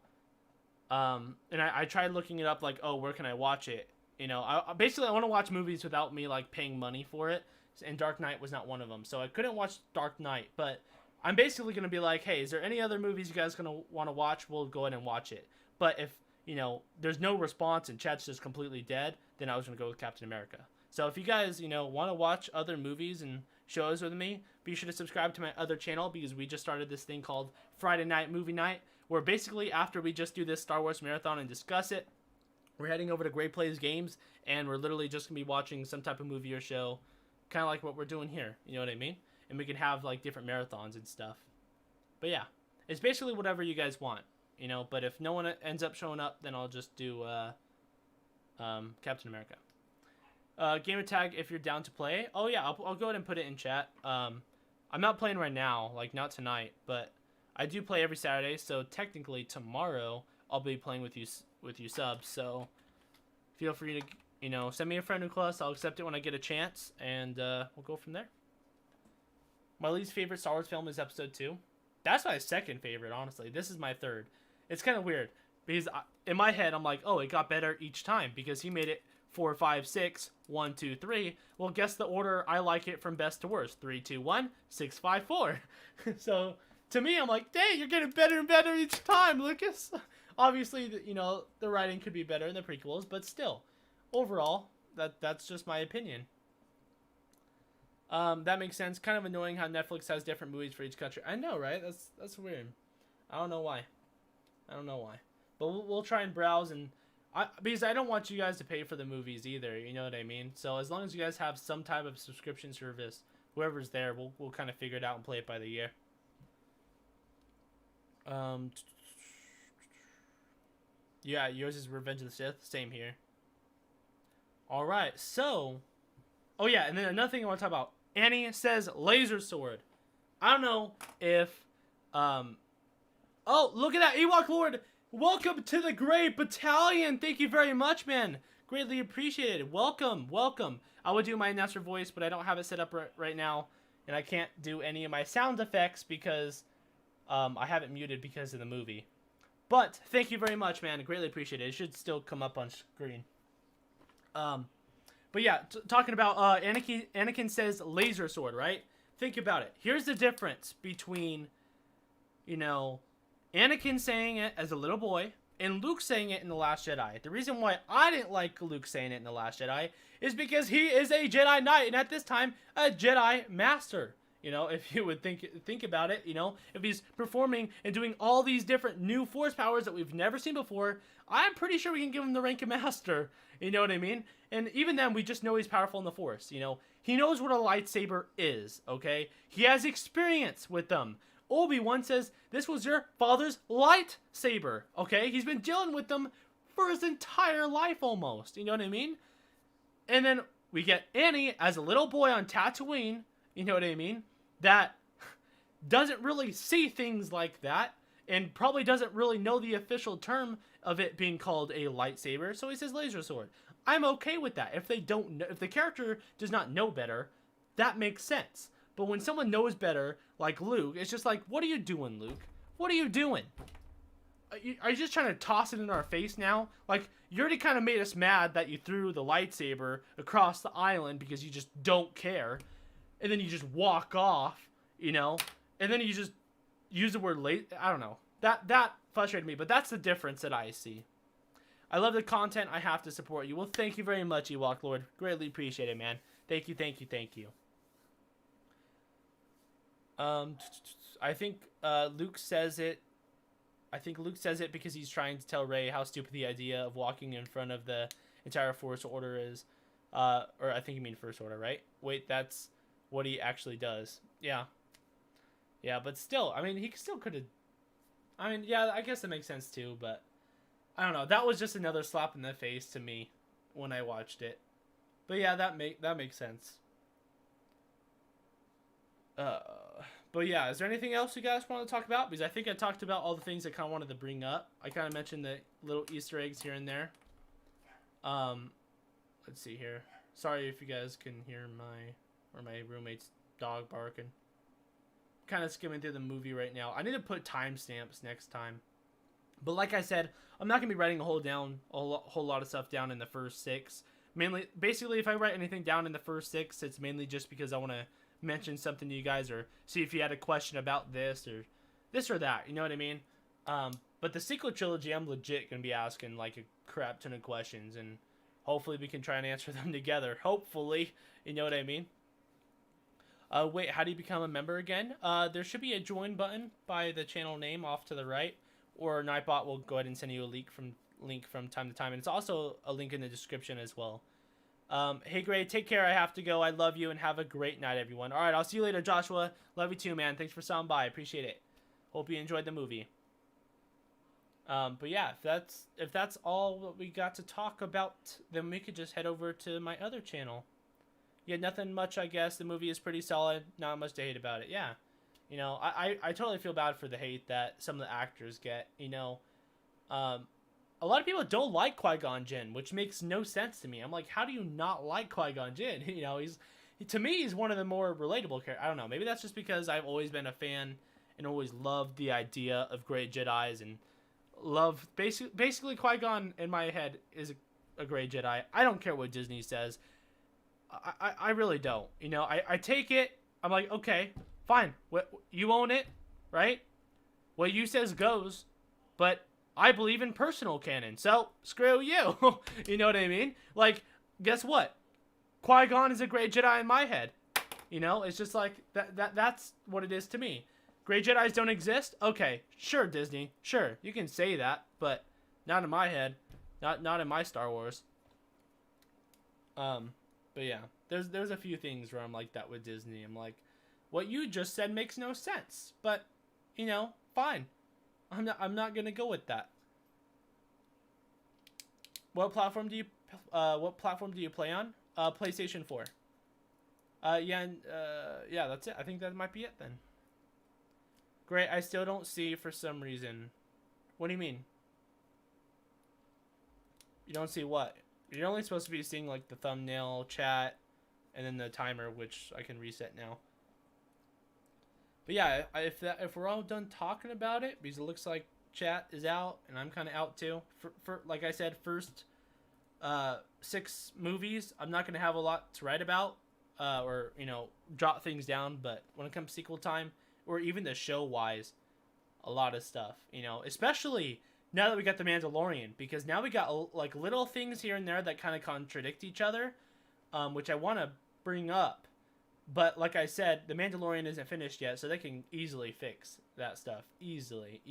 and I tried looking it up, like, oh, where can I watch it? You know, I want to watch movies without me, like, paying money for it, and Dark Knight was not one of them, so I couldn't watch Dark Knight, but I'm basically going to be like, hey, is there any other movies you guys going to want to watch? We'll go ahead and watch it. But if, you know, there's no response and chat's just completely dead, then I was going to go with Captain America. So if you guys, you know, want to watch other movies and shows with me, be sure to subscribe to my other channel, because we just started this thing called Friday Night Movie Night, where basically after we just do this Star Wars marathon and discuss it, we're heading over to Great Plays Games, and we're literally just going to be watching some type of movie or show, kind of like what we're doing here, you know what I mean? And we can have, like, different marathons and stuff. But yeah, it's basically whatever you guys want, you know, but if no one ends up showing up, then I'll just do Captain America. Gamer tag if you're down to play. Oh yeah, I'll go ahead and put it in chat. I'm not playing right now, like not tonight, but I do play every Saturday, so technically tomorrow I'll be playing with you subs, so feel free to, you know, send me a friend request. I'll accept it when I get a chance, and we'll go from there. My least favorite Star Wars film is Episode 2. That's my second favorite, honestly. This is my third. It's kind of weird, because in my head, I'm like, oh, it got better each time, because he made it 4, 5, 6, 1, 2, 3. Well, guess the order I like it from best to worst. 3, 2, 1, 6, 5, 4. So... to me, I'm like, dang, you're getting better and better each time, Lucas. Obviously, you know, the writing could be better in the prequels, but still, overall, that's just my opinion. That makes sense. Kind of annoying how Netflix has different movies for each country. I know, right? That's weird. I don't know why. But we'll try and browse, and because I don't want you guys to pay for the movies either. You know what I mean? So as long as you guys have some type of subscription service, whoever's there, we'll kind of figure it out and play it by the year. Yeah, yours is Revenge of the Sith. Same here. Alright, so... oh yeah, and then another thing I want to talk about. Annie says laser sword. I don't know if... oh, look at that! Ewok Lord! Welcome to the Great Battalion! Thank you very much, man! Greatly appreciated. Welcome, welcome. I would do my announcer voice, but I don't have it set up right now. And I can't do any of my sound effects because... I have it muted because of the movie. But thank you very much, man. I greatly appreciate it. It should still come up on screen. But yeah, talking about Anakin says laser sword, right? Think about it. Here's the difference between, you know, Anakin saying it as a little boy and Luke saying it in The Last Jedi. The reason why I didn't like Luke saying it in The Last Jedi is because he is a Jedi Knight and at this time a Jedi Master. You know, if you would think about it, you know, if he's performing and doing all these different new Force powers that we've never seen before, I'm pretty sure we can give him the rank of Master. You know what I mean? And even then, we just know he's powerful in the Force. You know, he knows what a lightsaber is, okay? He has experience with them. Obi-Wan says, this was your father's lightsaber, okay? He's been dealing with them for his entire life almost. You know what I mean? And then we get Annie as a little boy on Tatooine. You know what I mean? that doesn't really see things like that and probably doesn't really know the official term of it being called a lightsaber, so he says laser sword. I'm okay with that. If they don't know, if the character does not know better, that makes sense. But when someone knows better, like Luke, it's just like, what are you doing, Luke? What are you doing? Are you just trying to toss it in our face now? Like, you already kind of made us mad that you threw the lightsaber across the island because you just don't care. And then you just walk off, you know? And then you just use the word late. I don't know. That frustrated me, but that's the difference that I see. I love the content. I have to support you. Well, thank you very much, Ewok Lord. Greatly appreciate it, man. Thank you, thank you, thank you. I think Luke says it. I think Luke says it because he's trying to tell Rey how stupid the idea of walking in front of the entire First Order is. Or I think you mean First Order, right? Wait, that's what he actually does. Yeah. Yeah, but still, I mean, he still could have... I mean, yeah, I guess that makes sense too, but... I don't know. That was just another slap in the face to me when I watched it. But yeah, that makes sense. But yeah, is there anything else you guys want to talk about? Because I think I talked about all the things I kind of wanted to bring up. I kind of mentioned the little Easter eggs here and there. Let's see here. Sorry if you guys can hear my roommate's dog barking. Kind of skimming through the movie right now. I need to put timestamps next time. But like I said, I'm not gonna be writing a whole lot of stuff down in the first 6. Mainly, basically, if I write anything down in the first 6, it's mainly just because I want to mention something to you guys or see if you had a question about this or that. You know what I mean? But the sequel trilogy, I'm legit gonna be asking like a crap ton of questions, and hopefully we can try and answer them together. Hopefully, you know what I mean? Wait, how do you become a member again? There should be a join button by the channel name off to the right, or Nightbot will go ahead and send you a link from time to time, and it's also a link in the description as well. Hey Gray, take care. I have to go. I love you, and have a great night, everyone. All right, I'll see you later, Joshua. Love you too, man. Thanks for stopping by. Appreciate it. Hope you enjoyed the movie. But yeah, if that's all that we got to talk about, then we could just head over to my other channel. Yeah, nothing much, I guess. The movie is pretty solid. Not much to hate about it. Yeah. You know, I totally feel bad for the hate that some of the actors get, you know. A lot of people don't like Qui-Gon Jinn, which makes no sense to me. I'm like, how do you not like Qui-Gon Jinn? You know, to me, he's one of the more relatable characters. I don't know. Maybe that's just because I've always been a fan and always loved the idea of great Jedis and love... Basically, Qui-Gon, in my head, is a great Jedi. I don't care what Disney says. I really don't. You know, I take it. I'm like, okay, fine. You own it, right? What you says goes. But I believe in personal canon, so screw you. You know what I mean? Like, guess what? Qui-Gon is a great Jedi in my head. You know, it's just like, that's what it is to me. Great Jedis don't exist? Okay, sure, Disney. Sure, you can say that, but not in my head. Not in my Star Wars. But yeah, there's a few things where I'm like that with Disney. I'm like, what you just said makes no sense. But, you know, fine. I'm not gonna go with that. What platform do you play on? PlayStation 4. Yeah, that's it. I think that might be it then. Great, I still don't see for some reason. What do you mean? You don't see what? You're only supposed to be seeing like the thumbnail, chat, and then the timer, which I can reset now. But yeah, if we're all done talking about it, because it looks like chat is out and I'm kind of out too. For like I said, first 6 movies, I'm not gonna have a lot to write about, or you know, jot things down. But when it comes to sequel time, or even the show wise, a lot of stuff. You know, especially now that we got the Mandalorian, because now we got like little things here and there that kind of contradict each other, which I want to bring up. But like I said, the Mandalorian isn't finished yet, so they can easily fix that stuff. Easily.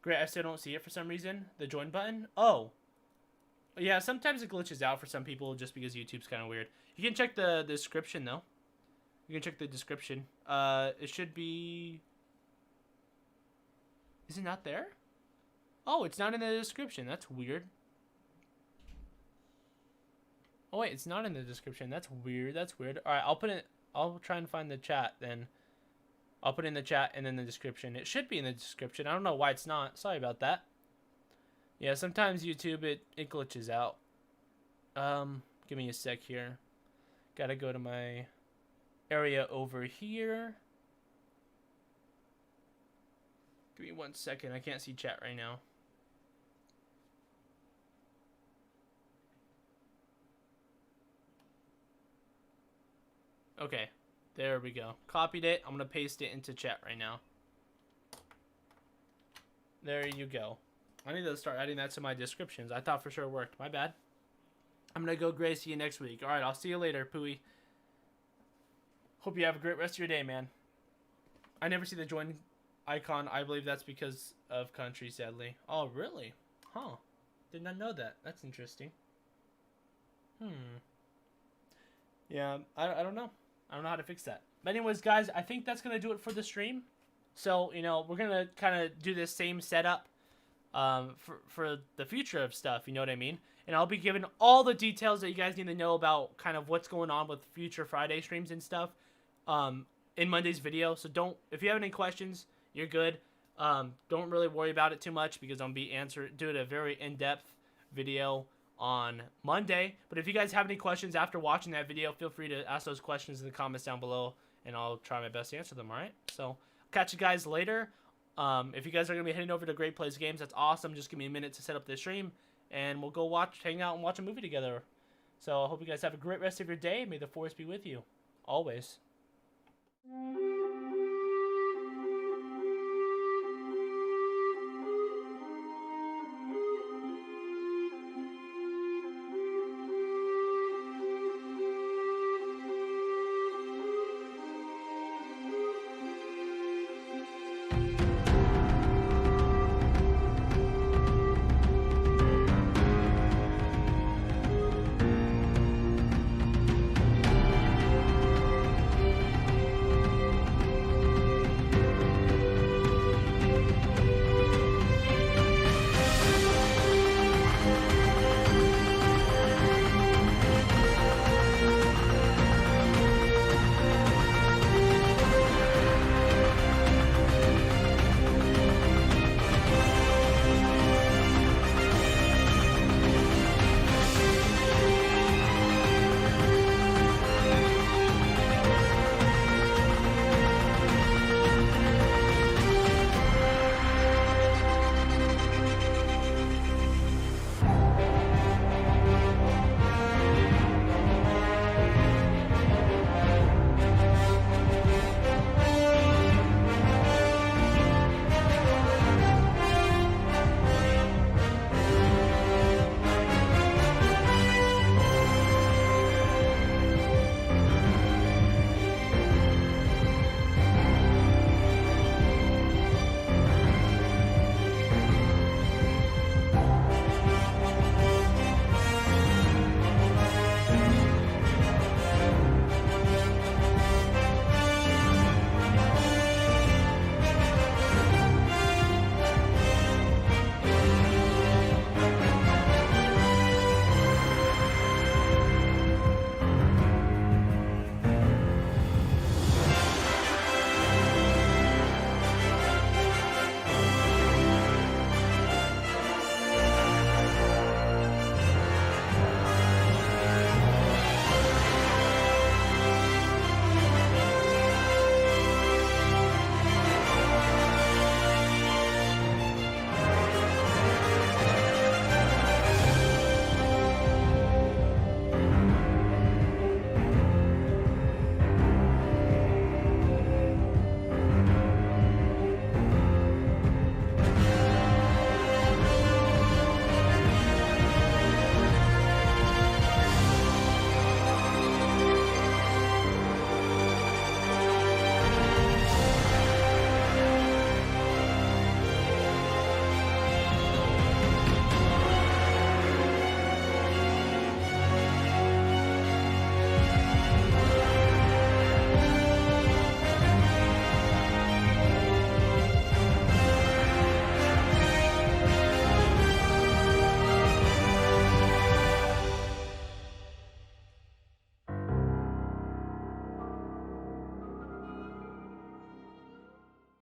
Great, I still don't see it for some reason. The join button? Oh. Yeah, sometimes it glitches out for some people just because YouTube's kind of weird. You can check the description, though. You can check the description. It should be... Is it not there? Oh, it's not in the description. That's weird. Oh wait, it's not in the description. That's weird. All right, I'll I'll try and find the chat then. I'll put it in the chat and in the description. It should be in the description. I don't know why it's not. Sorry about that. Yeah, sometimes YouTube, it glitches out. Give me a sec here. Gotta go to my area over here. Give me 1 second. I can't see chat right now. Okay, there we go. Copied it. I'm gonna paste it into chat right now. There you go. I need to start adding that to my descriptions. I thought for sure it worked. My bad. I'm gonna go Gracie you next week. Alright, I'll see you later, Pooey. Hope you have a great rest of your day, man. I never see the join icon. I believe that's because of country, sadly. Oh, really? Huh. Did not know that. That's interesting. Yeah, I don't know. I don't know how to fix that. But anyways, guys, I think that's going to do it for the stream. So, you know, we're going to kind of do this same setup for the future of stuff, you know what I mean? And I'll be giving all the details that you guys need to know about kind of what's going on with future Friday streams and stuff in Monday's video. So if you have any questions, you're good. Don't really worry about it too much because I'm going to be doing a very in-depth video on Monday. But if you guys have any questions after watching that video, feel free to ask those questions in the comments down below, and I'll try my best to answer them, alright? So, catch you guys later. If you guys are going to be heading over to Great Plays Games, that's awesome. Just give me a minute to set up this stream, and we'll go hang out and watch a movie together. So, I hope you guys have a great rest of your day. May the Force be with you. Always.